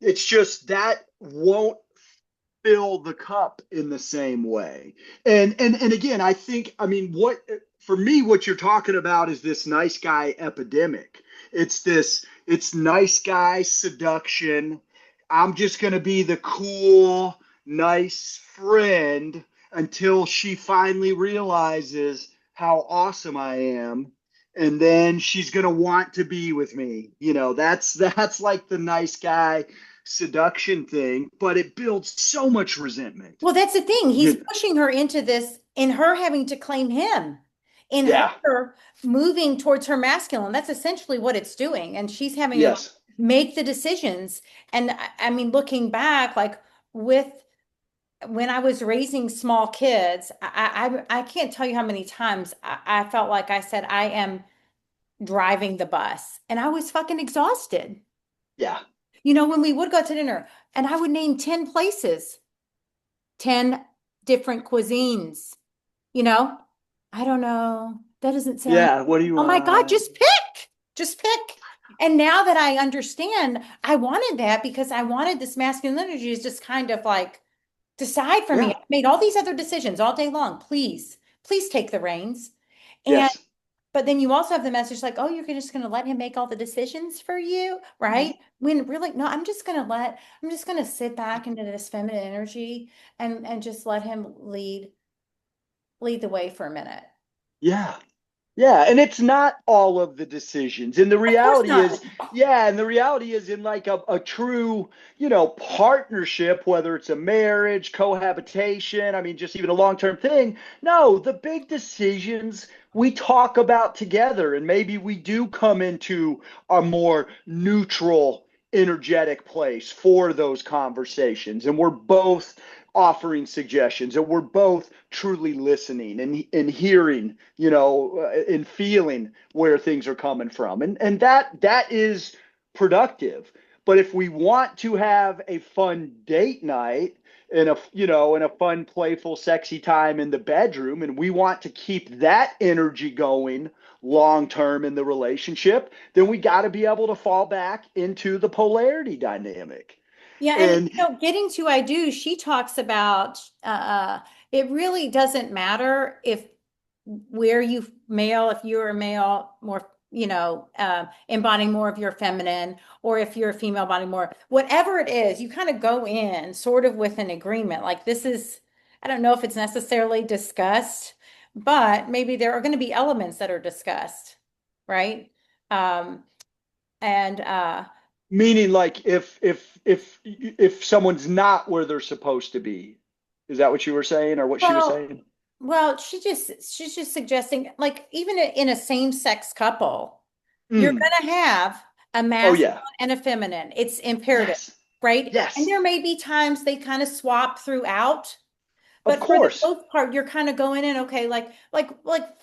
S2: it's just that won't fill the cup in the same way. And again, I mean, what for me, what you're talking about is this nice guy epidemic. It's nice guy seduction. I'm just gonna be the cool, nice friend until she finally realizes how awesome I am. And then she's gonna want to be with me. That's like the nice guy seduction thing, but it builds so much resentment.
S1: Well, that's the thing. He's
S2: You,
S1: pushing her into this, in her having to claim him, in
S2: yeah,
S1: her moving towards her masculine. That's essentially what it's doing. And she's having to
S2: yes,
S1: make the decisions. And I mean, looking back, like with when I was raising small kids, I can't tell you how many times I felt like I said, I am driving the bus, and I was fucking exhausted.
S2: yeah,
S1: When we would go to dinner and I would name 10 places, 10 different cuisines, you know, I don't know. That doesn't sound,
S2: yeah. What do you
S1: oh my God,
S2: want?
S1: just pick. And now that I understand, I wanted that because I wanted this masculine energy to just kind of like decide for me.
S2: Yeah,
S1: I made all these other decisions all day long. Please take the reins. And
S2: yes,
S1: but then you also have the message like, oh, you're just going to let him make all the decisions for you, right? When really, no, I'm just going to sit back into this feminine energy and just let him lead the way for a minute.
S2: yeah. Yeah, and it's not all of the decisions. And the
S1: Of course
S2: reality
S1: not.
S2: is, yeah, and the reality is in like a true, partnership, whether it's a marriage, cohabitation, I mean, just even a long-term thing. No, the big decisions we talk about together, and maybe we do come into a more neutral, energetic place for those conversations. And we're both offering suggestions and we're both truly listening and hearing, and feeling where things are coming from. And that is productive. But if we want to have a fun date night and a fun, playful, sexy time in the bedroom, and we want to keep that energy going long term in the relationship, then we got to be able to fall back into the polarity dynamic.
S1: Yeah, and
S2: And
S1: getting to I do, she talks about it really doesn't matter if where you male, if you're a male, more, embodying more of your feminine, or if you're a female embodying more, whatever it is, you kind of go in sort of with an agreement. Like this is, I don't know if it's necessarily discussed, but maybe there are going to be elements that are discussed, right? Um, and
S2: meaning like if someone's not where they're supposed to be, is that what you were saying or what she was
S1: well,
S2: saying?
S1: she's just suggesting, like, even in a same-sex couple, you're
S2: Mm.
S1: gonna have a
S2: Oh
S1: masculine
S2: yeah.
S1: and a feminine. It's imperative.
S2: Yes.
S1: right? And
S2: Yes,
S1: there may be times they kind of swap throughout,
S2: of
S1: but for the
S2: course.
S1: most part, you're kind of going in, okay, like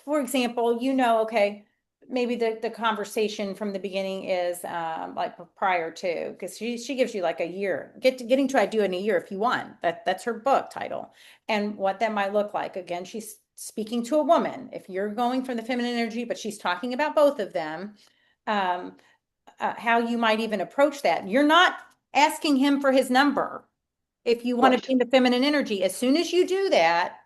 S1: for example, okay, maybe the conversation from the beginning is like prior to, because she gives you like a year, getting to do in a year if you want. That's her book title. And what that might look like. Again, she's speaking to a woman. If you're going from the feminine energy, but she's talking about both of them, um, how you might even approach that. You're not asking him for his number if you want to
S2: Right,
S1: be in the feminine energy. As soon as you do that,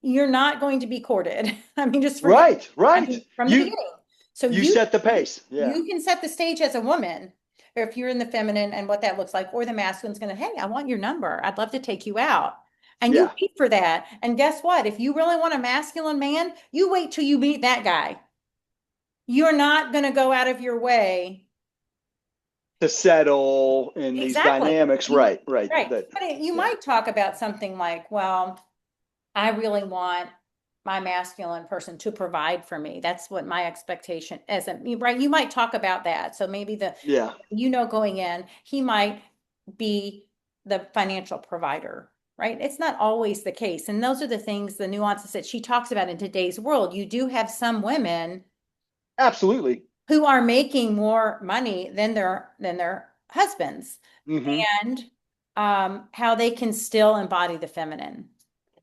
S1: you're not going to be courted. I mean, just forget.
S2: right,
S1: I
S2: right.
S1: mean, from the
S2: You
S1: beginning. So
S2: you
S1: you
S2: set the pace. Yeah,
S1: you can set the stage as a woman, or if you're in the feminine and what that looks like, or the masculine's going to, hey, I want your number. I'd love to take you out. And you
S2: yeah.
S1: wait for that. And guess what? If you really want a masculine man, you wait till you meet that guy. You're not going to go out of your way.
S2: To settle in these
S1: Exactly.
S2: dynamics. Right, right.
S1: Right.
S2: That,
S1: But you
S2: yeah.
S1: might talk about something like, well, I really want my masculine person to provide for me. That's what my expectation is. Right. You might talk about that. So maybe
S2: Yeah,
S1: going in, he might be the financial provider, right? It's not always the case. And those are the things, the nuances that she talks about in today's world. You do have some women
S2: absolutely.
S1: who are making more money than their husbands,
S2: Hmm.
S1: and how they can still embody the feminine.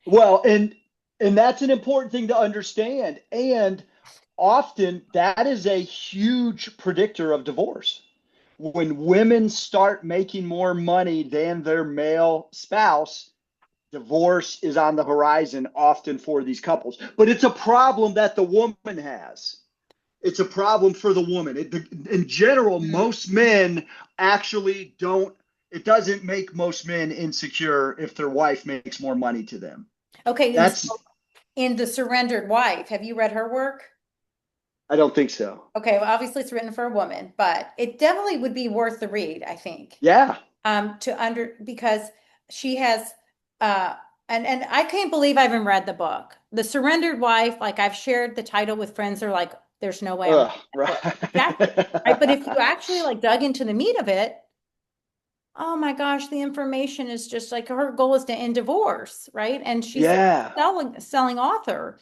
S2: Well, and that's an important thing to understand. And often that is a huge predictor of divorce. When women start making more money than their male spouse, divorce is on the horizon often for these couples. But it's a problem that the woman has. It's a problem for the woman. In general,
S1: Mhm.
S2: most men actually don't, it doesn't make most men insecure if their wife makes more money to them.
S1: Okay, and
S2: That's,
S1: so in The Surrendered Wife, have you read her work?
S2: I don't think so.
S1: Okay, well, obviously it's written for a woman, but it definitely would be worth the read, I think.
S2: Yeah.
S1: Because she has and I can't believe I haven't read the book. The Surrendered Wife, like I've shared the title with friends, they're like, there's no way I'm
S2: Ugh,
S1: reading that book. Exactly. Right. But if you
S2: right.
S1: actually like dug into the meat of it, oh my gosh, the information is just like her goal is to end divorce, right? And she's a
S2: Yeah.
S1: selling author.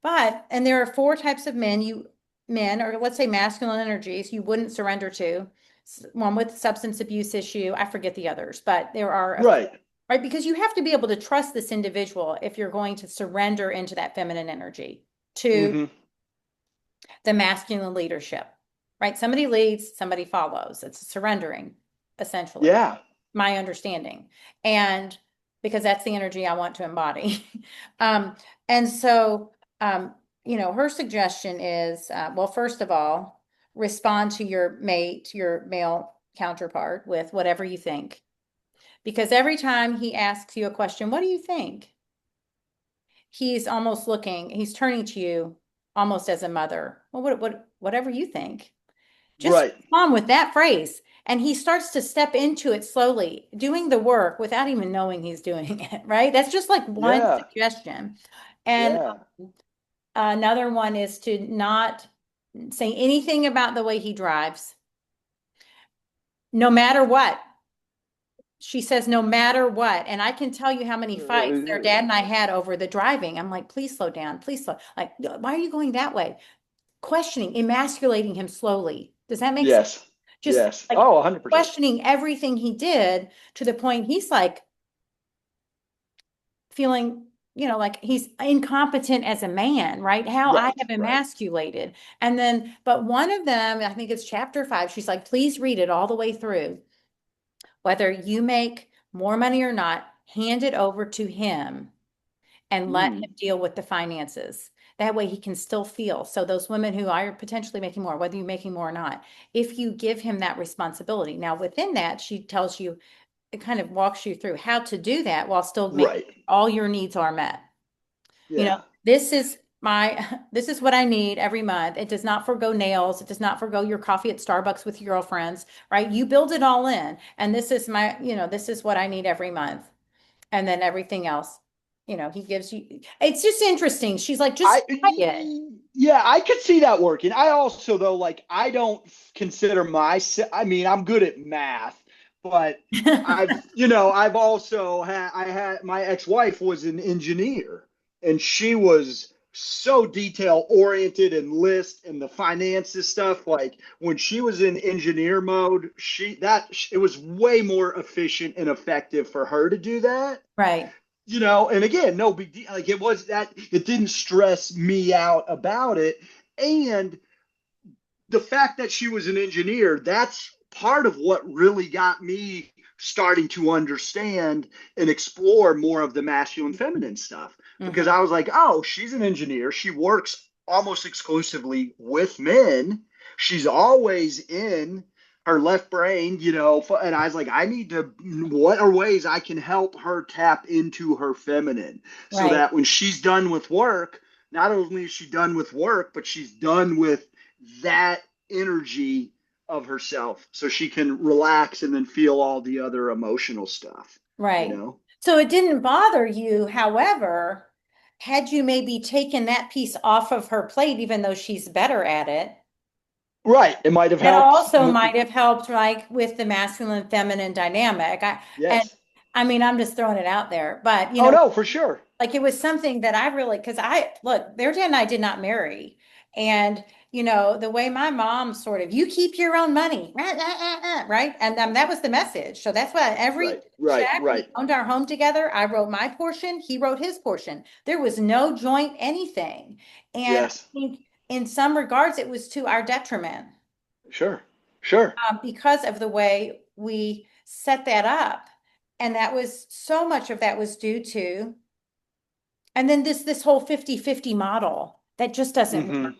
S1: And there are four types of men, or let's say masculine energies, you wouldn't surrender to. One with substance abuse issue. I forget the others, but there are a few,
S2: Right.
S1: right? Because you have to be able to trust this individual if you're going to surrender into that feminine energy to
S2: Hmm.
S1: the masculine leadership, right? Somebody leads, somebody follows. It's surrendering, essentially,
S2: Yeah.
S1: my understanding. And because that's the energy I want to embody. um, and so, her suggestion is, well, first of all, respond to your mate, your male counterpart, with whatever you think. Because every time he asks you a question, what do you think? He's turning to you almost as a mother. Well, whatever you think. Just
S2: Right.
S1: respond with that phrase. And he starts to step into it slowly, doing the work without even knowing he's doing it, right? That's just like one
S2: Yeah.
S1: suggestion. And
S2: Yeah.
S1: another one is to not say anything about the way he drives, no matter what. She says, no matter what. And I can tell you how many fights their dad and I had over the driving. I'm like, please slow down. Please slow. Like, why are you going that way? Questioning, emasculating him slowly. Does that make sense?
S2: Yes.
S1: Just
S2: Yes.
S1: like
S2: Oh, 100%.
S1: questioning everything he did, to the point he's like feeling, like he's incompetent as a man, right? How I
S2: Right.
S1: have
S2: Right.
S1: emasculated. And then, but one of them, I think it's chapter 5, she's like, please read it all the way through. Whether you make more money or not, hand it over to him and let
S2: Mm.
S1: him deal with the finances. That way he can still feel. So those women who are potentially making more, whether you're making more or not, if you give him that responsibility. Now, within that, she tells you, it kind of walks you through how to do that while still making
S2: Right.
S1: all your needs are met.
S2: Yeah.
S1: This is this is what I need every month. It does not forgo nails. It does not forgo your coffee at Starbucks with your girlfriends, right? You build it all in. And this is this is what I need every month. And then everything else. he gives you, it's just interesting. She's like, just
S2: I
S1: try it.
S2: yeah, I could see that working. I also though like I don't consider I mean, I'm good at math, but I've also had my ex-wife was an engineer and she was so detail oriented and list and the finances stuff like when she was in engineer mode, it was way more efficient and effective for her to do that,
S1: Right.
S2: and again, no big deal. Like it didn't stress me out about it. And the fact that she was an engineer, that's part of what really got me starting to understand and explore more of the masculine feminine stuff because
S1: Hmm.
S2: I was like, oh, she's an engineer. She works almost exclusively with men. She's always in her left brain, and I was like, what are ways I can help her tap into her feminine so
S1: Right.
S2: that when she's done with work, not only is she done with work, but she's done with that energy of herself so she can relax and then feel all the other emotional stuff, you
S1: Right.
S2: know?
S1: So it didn't bother you. However, had you maybe taken that piece off of her plate, even though she's better at it,
S2: Right. It might have
S1: that
S2: helped.
S1: also might have helped, like with the masculine feminine dynamic. And
S2: Yes.
S1: I mean, I'm just throwing it out there, but
S2: Oh, no, for sure.
S1: like it was something that I really, because their dad and I did not marry. And, the way my mom sort of, you keep your own money, right? And that was the message. So that's why every
S2: Right. Right.
S1: check, we
S2: Right.
S1: owned our home together. I wrote my portion, he wrote his portion. There was no joint anything. And I
S2: Yes.
S1: think in some regards, it was to our detriment
S2: Sure. Sure.
S1: because of the way we set that up. And that was so much of that was due to and then this whole 50-50 model that just doesn't
S2: Hmm.
S1: work.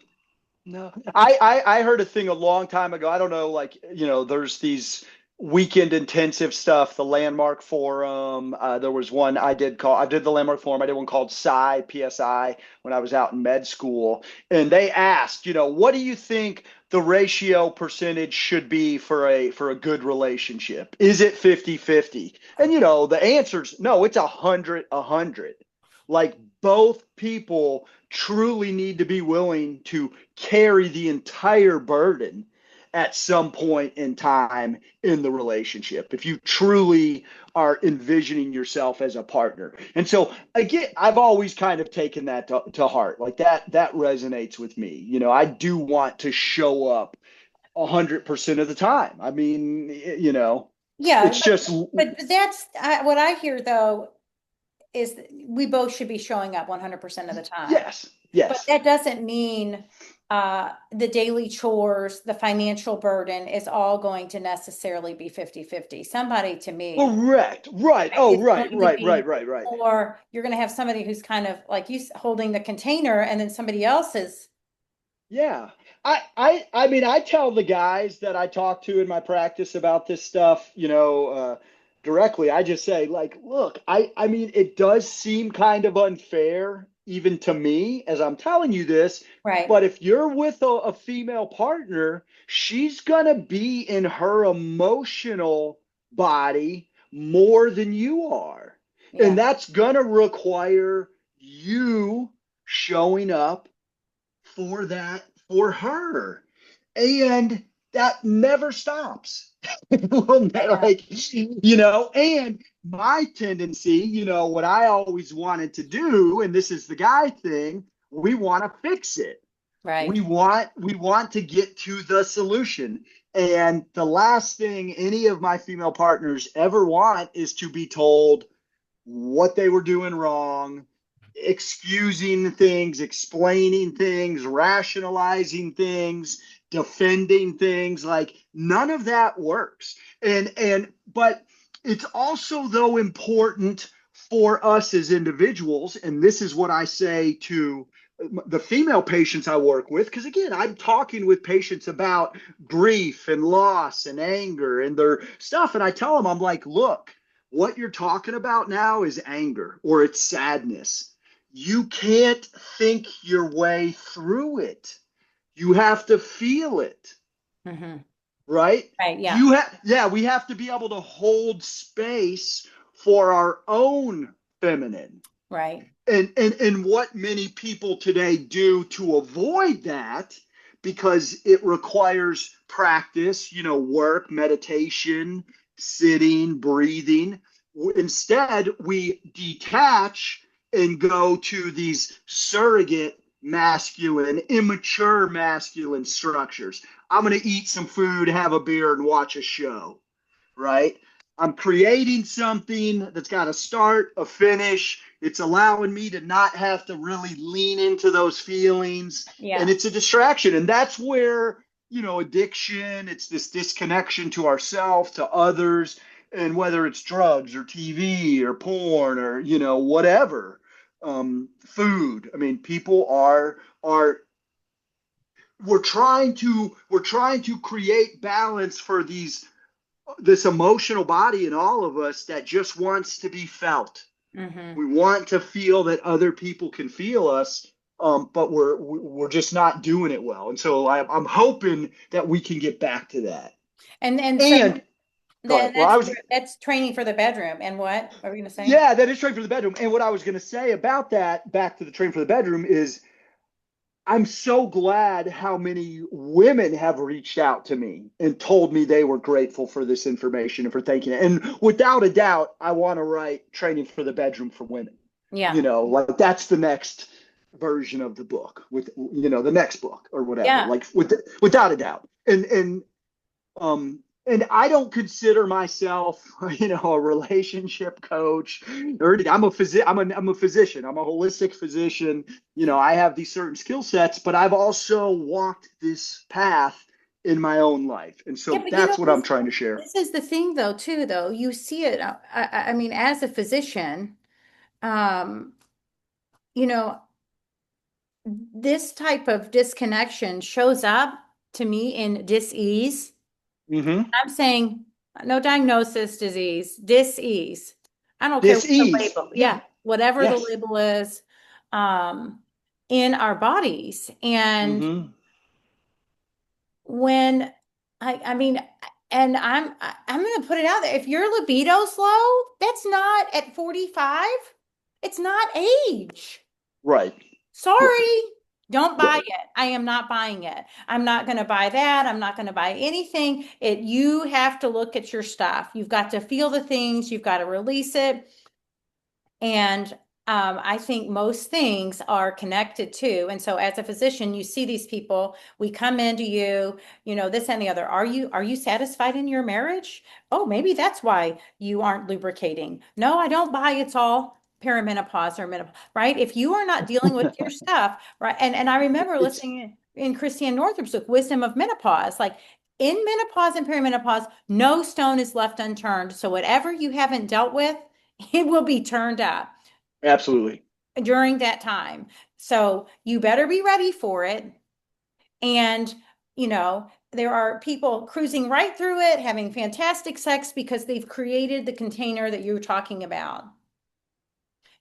S2: No, I heard a thing a long time ago. I don't know, like, there's these weekend intensive stuff, the Landmark Forum. There was one I did the Landmark Forum. I did one called PSI, when I was out in med school. And they asked, what do you think the ratio percentage should be for a good relationship? Is it 50-50? And the answer's no, it's 100-100. Like both people truly need to be willing to carry the entire burden at some point in time in the relationship if you truly are envisioning yourself as a partner. And so again, I've always kind of taken that to heart. Like that resonates with me. I do want to show up 100% of the time. I mean,
S1: Yeah,
S2: it's just
S1: but that's what I hear though is that we both should be showing up 100% of the time.
S2: yes,
S1: But
S2: yes.
S1: that doesn't mean the daily chores, the financial burden is all going to necessarily be 50-50. Somebody to me
S2: Correct. Right. Oh,
S1: is
S2: right,
S1: going to
S2: right, right,
S1: be,
S2: right, right.
S1: or you're going to have somebody who's kind of like you holding the container and then somebody else is,
S2: Yeah. I mean, I tell the guys that I talk to in my practice about this stuff, directly. I just say, like, look, I mean, it does seem kind of unfair, even to me, as I'm telling you this,
S1: right.
S2: but if you're with a female partner, she's gonna be in her emotional body more than you are. And
S1: Yeah.
S2: that's gonna require you showing up for that for her. And that never stops.
S1: I know.
S2: Like, and my tendency, what I always wanted to do, and this is the guy thing, we want to fix it.
S1: Right.
S2: We want to get to the solution. And the last thing any of my female partners ever want is to be told what they were doing wrong, excusing things, explaining things, rationalizing things, defending things. Like none of that works. But it's also though important for us as individuals, and this is what I say to the female patients I work with, because again, I'm talking with patients about grief and loss and anger and their stuff. And I tell them, I'm like, look, what you're talking about now is anger or it's sadness. You can't think your way through it. You have to feel it,
S1: Hmm.
S2: right?
S1: Right. Yeah.
S2: Yeah, we have to be able to hold space for our own feminine.
S1: Right.
S2: And what many people today do to avoid that, because it requires practice, work, meditation, sitting, breathing. Instead, we detach and go to these surrogate masculine, immature masculine structures. I'm going to eat some food, have a beer, and watch a show, right? I'm creating something that's got a start, a finish. It's allowing me to not have to really lean into those feelings. And
S1: Yeah.
S2: it's a distraction. And that's where, addiction, it's this disconnection to ourselves, to others, and whether it's drugs or TV or porn or, whatever, food. I mean, people are we're trying to create balance for this emotional body in all of us that just wants to be felt.
S1: Mm-hmm.
S2: We want to feel that other people can feel us, but we're just not doing it well. And so I'm hoping that we can get back to that.
S1: And so
S2: And go ahead.
S1: then
S2: Well, I was
S1: that's training for the bedroom. And what are we going to say?
S2: yeah, that is train for the bedroom. And what I was going to say about that, back to the train for the bedroom, is I'm so glad how many women have reached out to me and told me they were grateful for this information and for thanking it. And without a doubt, I want to write training for the bedroom for women.
S1: Yeah.
S2: Like that's the next version of the book with the next book or whatever.
S1: Yeah.
S2: Like without a doubt. And I don't consider myself, a relationship coach or anything. I'm a physician. I'm a holistic physician. I have these certain skill sets, but I've also walked this path in my own life. And
S1: Yeah,
S2: so
S1: but
S2: that's what I'm trying to share.
S1: this is the thing though, too, though. You see it. I mean, as a physician, um, you know, this type of disconnection shows up to me in dis-ease.
S2: Mm-hmm.
S1: I'm saying no diagnosis, disease, dis-ease. I don't care
S2: This
S1: what the
S2: ease.
S1: label,
S2: Yeah.
S1: yeah, whatever the
S2: Yes.
S1: label is, um, in our bodies. And
S2: Mm-hmm.
S1: when I mean, and I'm going to put it out there. If your libido's low, that's not at 45. It's not age.
S2: Right. Right.
S1: Sorry, don't buy
S2: Right.
S1: it. I am not buying it. I'm not going to buy that. I'm not going to buy anything. You have to look at your stuff. You've got to feel the things, you've got to release it. And I think most things are connected too. And so as a physician, you see these people, we come into you, this and the other. Are you satisfied in your marriage? Oh, maybe that's why you aren't lubricating. No, I don't buy it's all perimenopause or menopause, right? If you are not dealing with your stuff, right? And I remember
S2: It's
S1: listening in Christiane Northrup's book, Wisdom of Menopause, like in menopause and perimenopause, no stone is left unturned. So whatever you haven't dealt with, it will be turned up
S2: absolutely.
S1: during that time. So you better be ready for it. And, there are people cruising right through it, having fantastic sex because they've created the container that you're talking about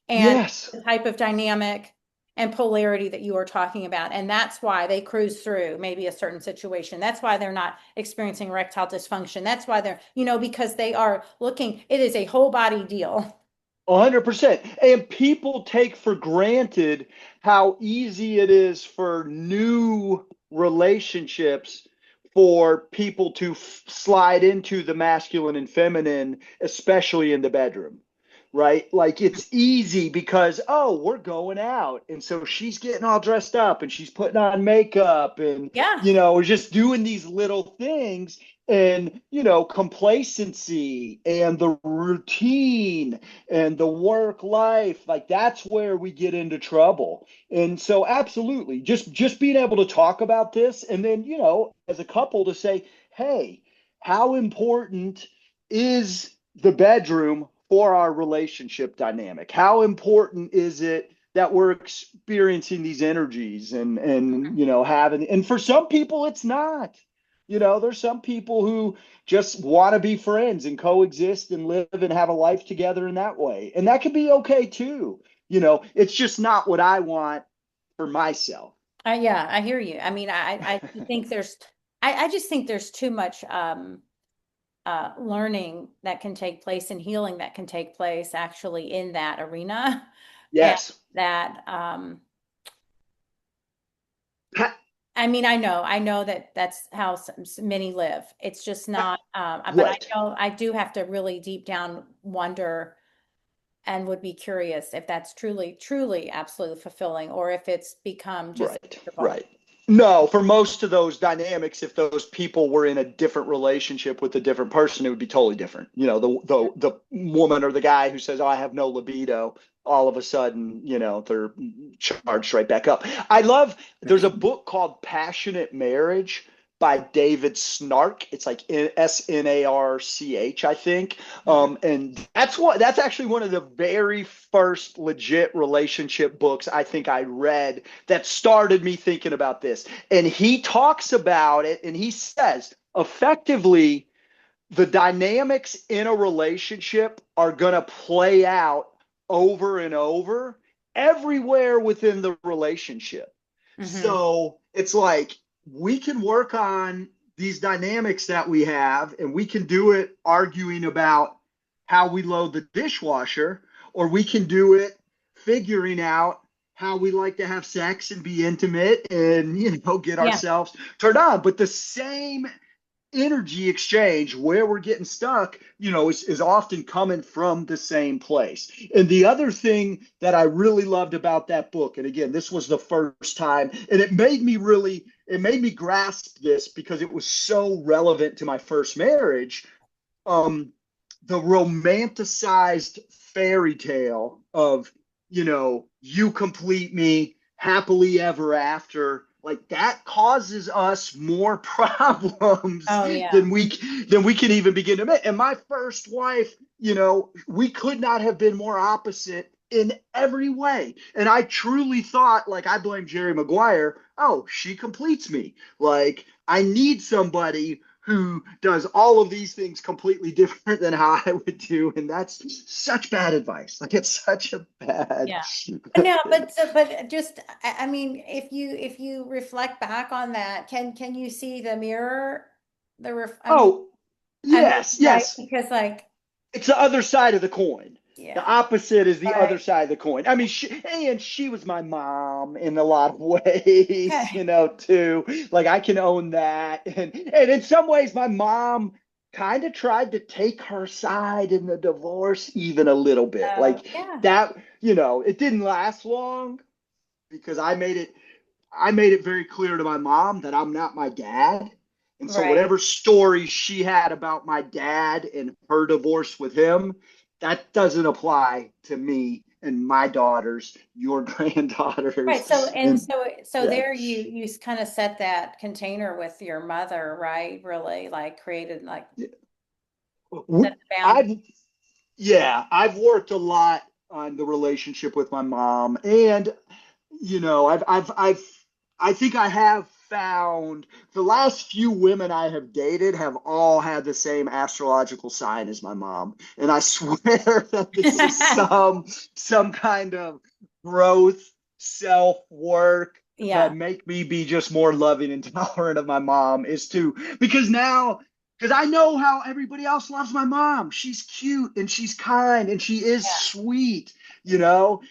S1: and
S2: Yes.
S1: the type of dynamic and polarity that you are talking about. And that's why they cruise through maybe a certain situation. That's why they're not experiencing erectile dysfunction. That's why they're, because they are looking, it is a whole body deal.
S2: 100%. And people take for granted how easy it is for new relationships for people to slide into the masculine and feminine, especially in the bedroom, right? Like it's easy because, oh, we're going out. And so she's getting all dressed up and she's putting on makeup and,
S1: Yeah.
S2: we're just doing these little things. And, complacency and the routine and the work life, like that's where we get into trouble. And so absolutely, just being able to talk about this and then, as a couple to say, hey, how important is the bedroom for our relationship dynamic? How important is it that we're experiencing these energies and having, and for some people it's not. There's some people who just want to be friends and coexist and live and have a life together in that way. And that can be okay too. It's just not what I want for myself.
S1: Yeah, I hear you. I mean, I think I just think there's too much learning that can take place and healing that can take place actually in that arena. and
S2: Yes.
S1: that,
S2: Ha-
S1: I know that that's how many live. It's just
S2: ha-
S1: not, but I
S2: right.
S1: know I do have to really deep down wonder and would be curious if that's truly, truly absolutely fulfilling or if it's become just
S2: Right,
S1: comfortable.
S2: right. No, for most of those dynamics, if those people were in a different relationship with a different person, it would be totally different. You know, the woman or the guy who says, "Oh, I have no libido," all of a sudden, they're charged right back up. I love. There's a book called Passionate Marriage by David Snark. It's like Snarch, I think.
S1: Mhm.
S2: And that's actually one of the very first legit relationship books I think I read that started me thinking about this. And he talks about it and he says effectively the dynamics in a relationship are going to play out over and over everywhere within the relationship.
S1: Mhm.
S2: So it's like we can work on these dynamics that we have, and we can do it arguing about how we load the dishwasher, or we can do it figuring out how we like to have sex and be intimate and get
S1: Yeah.
S2: ourselves turned on. But the same energy exchange where we're getting stuck, is often coming from the same place. And the other thing that I really loved about that book, and again, this was the first time, and it made me grasp this because it was so relevant to my first marriage. Um, the romanticized fairy tale of, you complete me happily ever after, like that causes us more problems
S1: Oh, yeah.
S2: than we can even begin to admit. And my first wife, we could not have been more opposite in every way. And I truly thought, like, I blame Jerry Maguire. Oh, she completes me. Like, I need somebody who does all of these things completely different than how I would do. And that's such bad advice. Like, it's such a bad
S1: Yeah. No,
S2: thing.
S1: but just I mean, if you reflect back on that, can you see the mirror?
S2: Oh,
S1: I mean,
S2: yes,
S1: right?
S2: yes.
S1: Because like,
S2: It's the other side of the coin. The
S1: yeah.
S2: opposite is the other
S1: Right.
S2: side of the coin. I mean, she was my mom in a lot of ways,
S1: Okay.
S2: too. Like I can own that. And in some ways, my mom kind of tried to take her side in the divorce even a little bit. Like
S1: Yeah.
S2: that, it didn't last long because I made it very clear to my mom that I'm not my dad. And so
S1: Right.
S2: whatever stories she had about my dad and her divorce with him, that doesn't apply to me and my daughters, your
S1: Right.
S2: granddaughters.
S1: So and
S2: And
S1: so
S2: yeah.
S1: there you kind of set that container with your mother, right? Really like created like set the boundary.
S2: I've I've worked a lot on the relationship with my mom, and I think I have found the last few women I have dated have all had the same astrological sign as my mom, and I swear that this is some kind of growth, self work that
S1: Yeah.
S2: make me be just more loving and tolerant of my mom is to because I know how everybody else loves my mom. She's cute and she's kind and she is
S1: Yeah.
S2: sweet,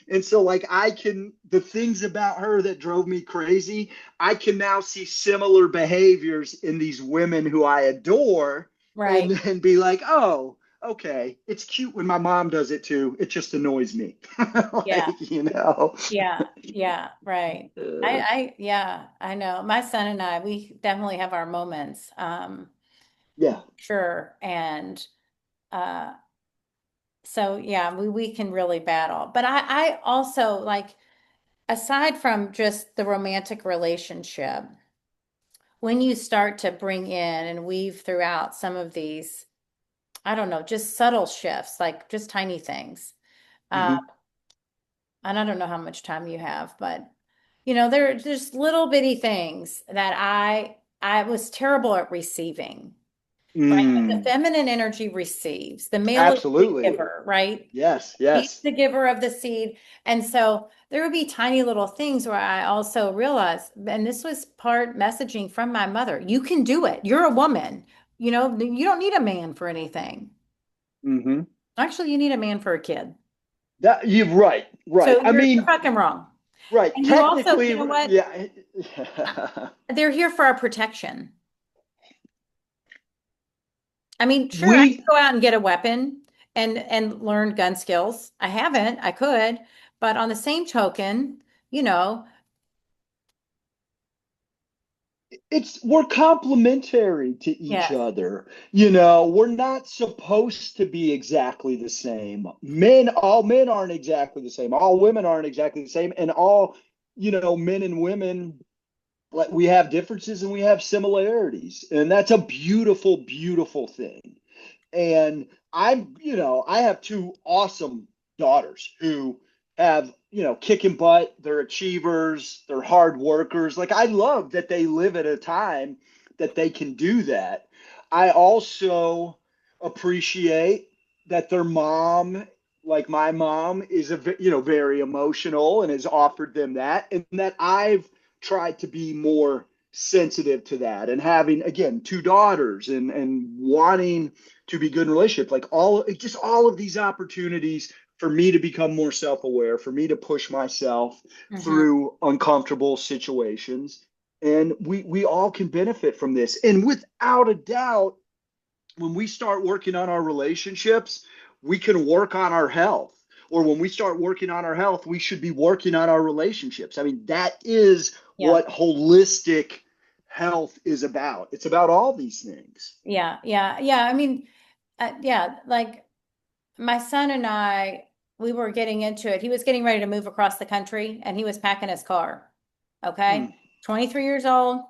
S2: And so, like, the things about her that drove me crazy, I can now see similar behaviors in these women who I adore and
S1: Right.
S2: then be like, oh, okay, it's cute when my mom does it too. It just annoys me.
S1: Yeah.
S2: Like.
S1: Yeah. Yeah. Right.
S2: Uh,
S1: Yeah, I know. My son and I, we definitely have our moments.
S2: yeah.
S1: Sure. And uh so yeah, we can really battle. But I also like aside from just the romantic relationship, when you start to bring in and weave throughout some of these, I don't know, just subtle shifts, like just tiny things. Uh,
S2: Hmm.
S1: and I don't know how much time you have, but there are just little bitty things that I was terrible at receiving. Right. But the
S2: Mm,
S1: feminine energy receives, the male is the
S2: absolutely.
S1: giver, right?
S2: Yes,
S1: He's
S2: yes.
S1: the giver of the seed. And so there would be tiny little things where I also realized, and this was part messaging from my mother, you can do it. You're a woman. You don't need a man for anything.
S2: Hmm.
S1: Actually, you need a man for a kid.
S2: You're right. right.
S1: So
S2: I
S1: you're
S2: mean,
S1: fucking wrong.
S2: right.
S1: And you also,
S2: Technically,
S1: you know what?
S2: yeah.
S1: They're here for our protection. I mean, sure, I could
S2: We
S1: go out and get a weapon and learn gun skills. I haven't, I could, but on the same token, you know,
S2: we're complementary to each
S1: yes.
S2: other. You know, we're not supposed to be exactly the same. All men aren't exactly the same. All women aren't exactly the same. And all, men and women, like, we have differences and we have similarities. And that's a beautiful, beautiful thing. And I have two awesome daughters who have, kicking butt. They're achievers, they're hard workers. Like, I love that they live at a time that they can do that. I also appreciate that their mom, like my mom, is very emotional and has offered them that, and that I've tried to be more sensitive to that, and having, again, two daughters, and wanting to be good in relationship, like all of these opportunities for me to become more self-aware, for me to push myself
S1: Hmm.
S2: through uncomfortable situations. And we all can benefit from this. And without a doubt, when we start working on our relationships, we can work on our health. Or when we start working on our health, we should be working on our relationships. I mean, that is
S1: Yeah.
S2: what holistic health is about. It's about all these things.
S1: Yeah. Yeah. Yeah. I mean, yeah, like my son and I, we were getting into it. He was getting ready to move across the country and he was packing his car. Okay.
S2: Mm.
S1: 23 years old.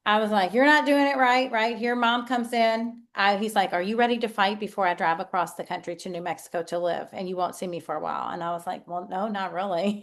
S1: I was like, you're not doing it right. Right here, mom comes in. He's like, are you ready to fight before I drive across the country to New Mexico to live? And you won't see me for a while. And I was like, well, no, not really,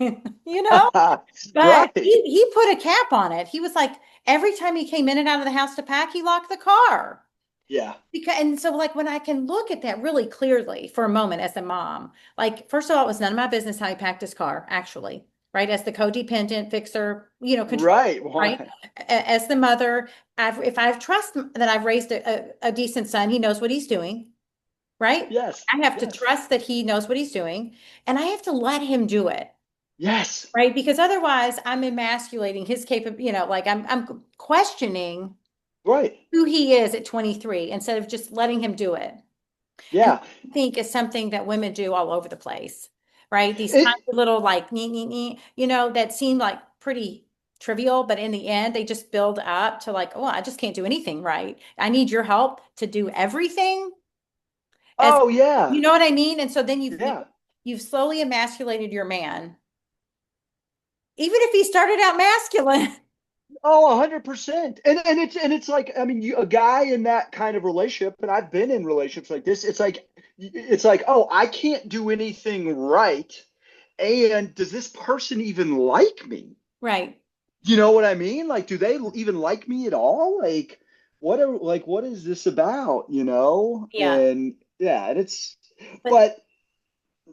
S1: you know, but
S2: Right.
S1: he put a cap on it. He was like, every time he came in and out of the house to pack, he locked the car.
S2: Yeah.
S1: Because, and so like when I can look at that really clearly for a moment as a mom, like first of all, it was none of my business how he packed his car, actually, right? As the codependent fixer, control,
S2: Right.
S1: right? As the mother, if I trust that I've raised a decent son, he knows what he's doing, right?
S2: Yes.
S1: I have to
S2: Yes.
S1: trust that he knows what he's doing, and I have to let him do it,
S2: Yes.
S1: right? Because otherwise I'm emasculating his capability, like I'm questioning
S2: Right.
S1: who he is at 23 instead of just letting him do it. And
S2: Yeah.
S1: I think is something that women do all over the place, right? These tiny
S2: It,
S1: little like, that seem like pretty trivial, but in the end, they just build up to like, oh, I just can't do anything right. I need your help to do everything. As
S2: oh yeah.
S1: you know what I mean? And so then
S2: Yeah.
S1: you've slowly emasculated your man, even if he started out masculine.
S2: Oh, 100%. And it's like, I mean, a guy in that kind of relationship, and I've been in relationships like this. It's like, oh, I can't do anything right. And does this person even like me?
S1: Right.
S2: You know what I mean? Like, do they even like me at all? What is this about,
S1: Yeah.
S2: And yeah, and it's,
S1: But
S2: but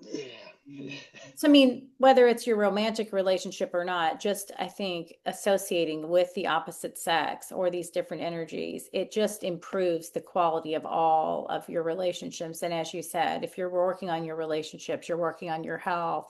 S2: yeah.
S1: so, I mean, whether it's your romantic relationship or not, just I think associating with the opposite sex or these different energies, it just improves the quality of all of your relationships. And as you said, if you're working on your relationships, you're working on your health.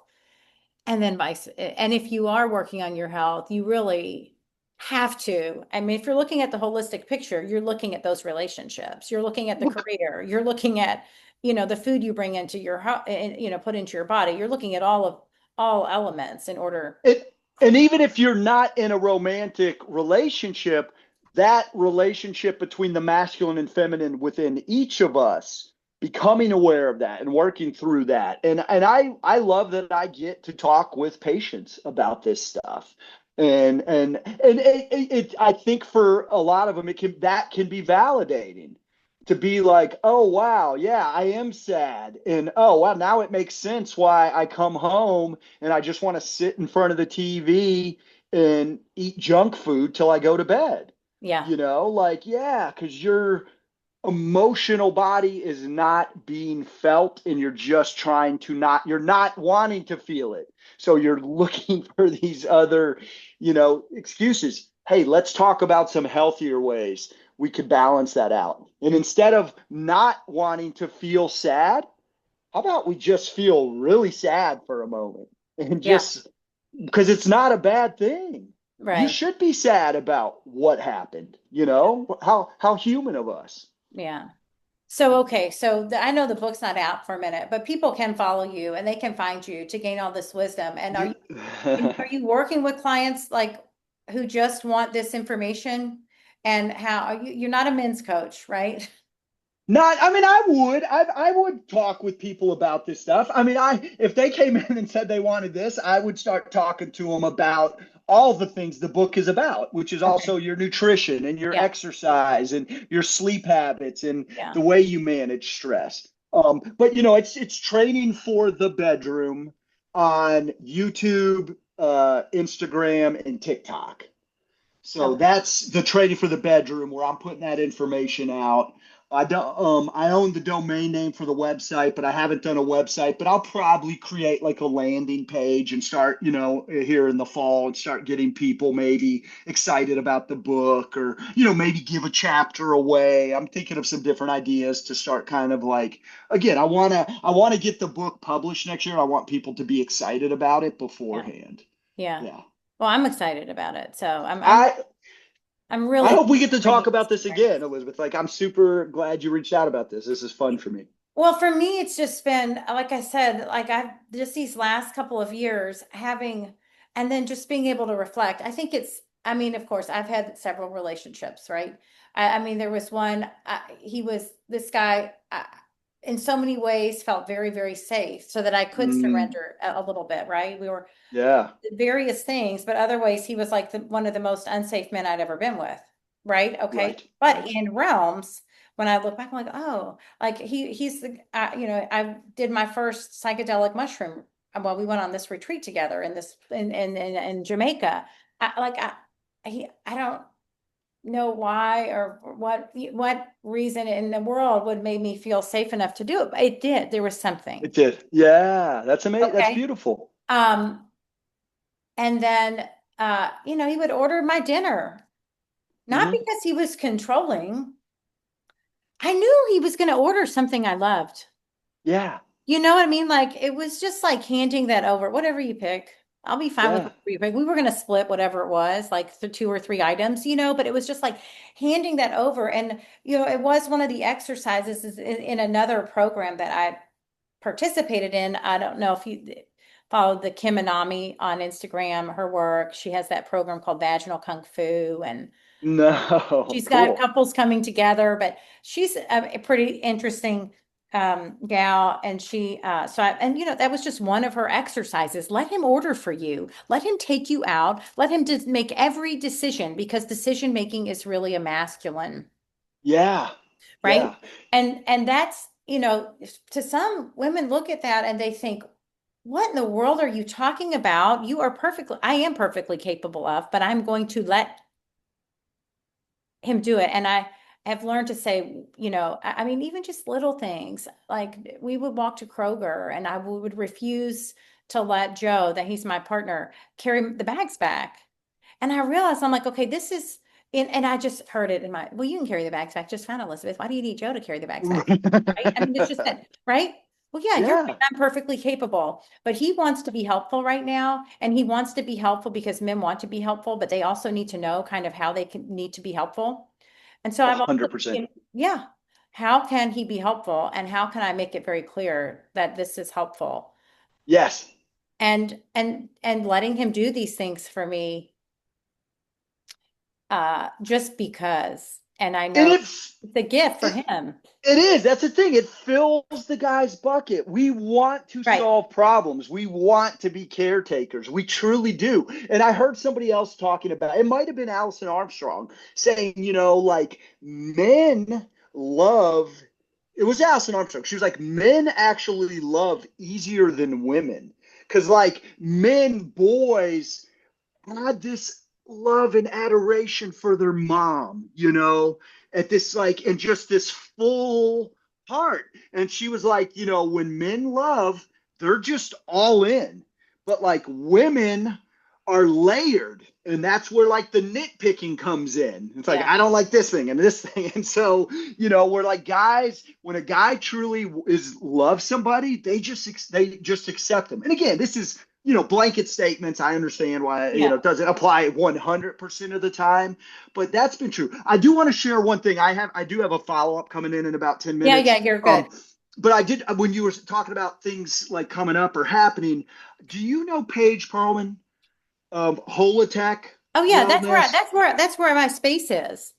S1: And then and if you are working on your health, you really have to. I mean, if you're looking at the holistic picture, you're looking at those relationships, you're looking at the
S2: Well,
S1: career, you're looking at, the food you bring into your house, put into your body. You're looking at all elements in order.
S2: It, and even if you're not in a romantic relationship, that relationship between the masculine and feminine within each of us, becoming aware of that and working through that. And I love that I get to talk with patients about this stuff. And I think for a lot of them, that can be validating, to be like, oh wow, yeah, I am sad, and oh wow, now it makes sense why I come home and I just want to sit in front of the TV and eat junk food till I go to bed.
S1: Yeah.
S2: Like, yeah, because your emotional body is not being felt, and you're just you're not wanting to feel it. So you're looking for these other, excuses. Hey, let's talk about some healthier ways we could balance that out. And instead of not wanting to feel sad, how about we just feel really sad for a moment? and
S1: Yeah.
S2: just because it's not a bad thing. You
S1: Right.
S2: should be sad about what happened, you know? How human of us.
S1: Yeah. So, okay. So I know the book's not out for a minute, but people can follow you and they can find you to gain all this wisdom. And
S2: You
S1: are you working with clients like who just want this information? And how are you? You're not a men's coach, right?
S2: Not, I mean, I would talk with people about this stuff. I mean, if they came in and said they wanted this, I would start talking to them about all the things the book is about, which is
S1: Okay.
S2: also your nutrition and your
S1: Yeah.
S2: exercise and your sleep habits and
S1: Yeah.
S2: the way you manage stress. But you know, it's training for the bedroom on YouTube, Instagram, and TikTok. So
S1: Okay.
S2: that's the trading for the bedroom where I'm putting that information out. I own the domain name for the website, but I haven't done a website, but I'll probably create like a landing page and start, you know, here in the fall and start getting people maybe excited about the book or, you know, maybe give a chapter away. I'm thinking of some different ideas to start kind of like, again, I want to get the book published next year. I want people to be excited about it
S1: Yeah.
S2: beforehand.
S1: Yeah.
S2: Yeah.
S1: Well, I'm excited about it. So
S2: I
S1: I'm
S2: I
S1: really
S2: hope we get to talk
S1: bringing
S2: about
S1: this
S2: this
S1: awareness.
S2: again, Elizabeth. Like, I'm super glad you reached out about this. This is fun for me.
S1: Well, for me, it's just been, like I said, like I've just these last couple of years having, and then just being able to reflect. I think I mean, of course, I've had several relationships, right? I mean, there was one, he was this guy, in so many ways felt very, very safe so that I could
S2: Mm,
S1: surrender a little bit, right? We were
S2: yeah,
S1: various things, but other ways he was like one of the most unsafe men I'd ever been with, right? Okay.
S2: right,
S1: But
S2: right.
S1: in realms, when I look back, I'm like, oh, like he's the, I did my first psychedelic mushroom. Well, we went on this retreat together in this in Jamaica. I don't know why or what reason in the world would make me feel safe enough to do it, but it did. There was something.
S2: It did. Yeah, that's amazing. That's
S1: Okay.
S2: beautiful.
S1: Um, and then he would order my dinner, not
S2: Hmm.
S1: because he was controlling. I knew he was going to order something I loved.
S2: Yeah,
S1: You know what I mean? Like it was just like handing that over, whatever you pick. I'll be fine with
S2: yeah.
S1: whatever you pick. We were going to split whatever it was, like the two or three items, but it was just like handing that over. And, it was one of the exercises in another program that I participated in. I don't know if you followed the Kim Anami on Instagram, her work. She has that program called Vaginal Kung Fu, and
S2: No,
S1: she's got
S2: cool.
S1: couples coming together, but she's a pretty interesting gal. And that was just one of her exercises. Let him order for you. Let him take you out. Let him just make every decision because decision making is really a masculine,
S2: Yeah,
S1: right?
S2: yeah.
S1: And that's, to some women look at that and they think, what in the world are you talking about? I am perfectly capable of, but I'm going to let him do it. And I have learned to say, I mean, even just little things like we would walk to Kroger and I would refuse to let Joe, that he's my partner, carry the bags back. And I realized I'm like, okay, this is, and I just heard it in my, well, you can carry the bags back just fine, Elizabeth. Why do you need Joe to carry the bags back? Right? I mean, it's just that, right? Well, yeah, you're right.
S2: Yeah,
S1: I'm perfectly capable, but he wants to be helpful right now. And he wants to be helpful because men want to be helpful, but they also need to know kind of how they need to be helpful. And so I've also,
S2: 100%.
S1: yeah, how can he be helpful and how can I make it very clear that this is helpful?
S2: Yes.
S1: And letting him do these things for me just because. And I
S2: And
S1: know
S2: it's
S1: it's a gift for
S2: it,
S1: him.
S2: It is. That's the thing. It fills the guy's bucket. We want to
S1: Right.
S2: solve problems. We want to be caretakers. We truly do. And I heard somebody else talking about it might have been Allison Armstrong saying, like men love it was Allison Armstrong. She was like, men actually love easier than women. Because like boys had this love and adoration for their mom, at this like, and just this full heart. And she was like, when men love, they're just all in. But like women are layered. And that's where like the nitpicking comes in. It's like,
S1: Yeah.
S2: I don't like this thing and this thing. And so, we're like guys, when a guy truly is loves somebody, they just accept them. And again, this is blanket statements. I understand why,
S1: Yeah.
S2: it doesn't apply 100% of the time, but that's been true. I do want to share one thing. I do have a follow-up coming in about 10
S1: Yeah, yeah,
S2: minutes.
S1: you're good.
S2: But I did, when you were talking about things like coming up or happening, do you know Paige Perlman of Holotech
S1: Oh yeah,
S2: Wellness?
S1: that's where my space is.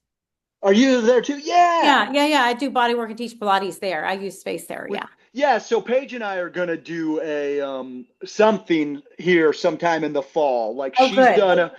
S2: Are you there too? Yeah.
S1: Yeah, yeah, yeah. I do body work and teach Pilates there. I use space there.
S2: With
S1: Yeah.
S2: yeah, so Paige and I are gonna do a something here sometime in the fall. Like
S1: Oh, good.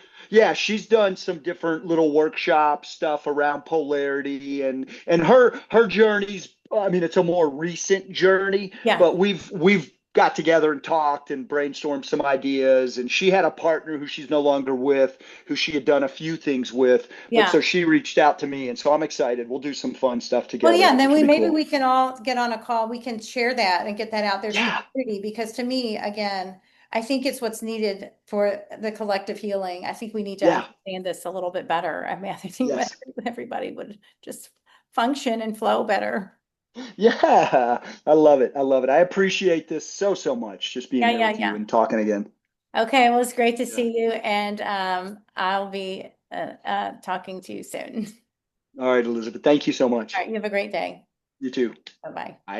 S2: she's done some different little workshop stuff around polarity, and her journey's, I mean, it's a more recent journey,
S1: Yeah.
S2: but we've got together and talked and brainstormed some ideas, and she had a partner who she's no longer with, who she had done a few things with, but
S1: Yeah.
S2: so she reached out to me, and so I'm excited. We'll do some fun stuff
S1: Well,
S2: together,
S1: yeah, and then
S2: which will be
S1: maybe
S2: cool.
S1: we can all get on a call. We can share that and get that out there to the
S2: Yeah.
S1: community because to me, again, I think it's what's needed for the collective healing. I think we need to
S2: Yeah.
S1: understand this a little bit better. I mean, I think
S2: Yes.
S1: everybody would just function and flow better.
S2: Yeah. I love it. I love it. I appreciate this so, so much. Just being
S1: Yeah,
S2: here
S1: yeah,
S2: with you
S1: yeah.
S2: and talking again.
S1: Okay, well, it's great to
S2: Yeah.
S1: see you, and I'll be talking to you soon.
S2: All right, Elizabeth. Thank you so
S1: All
S2: much.
S1: right, you have a great day.
S2: You too.
S1: Bye-bye.
S2: Bye.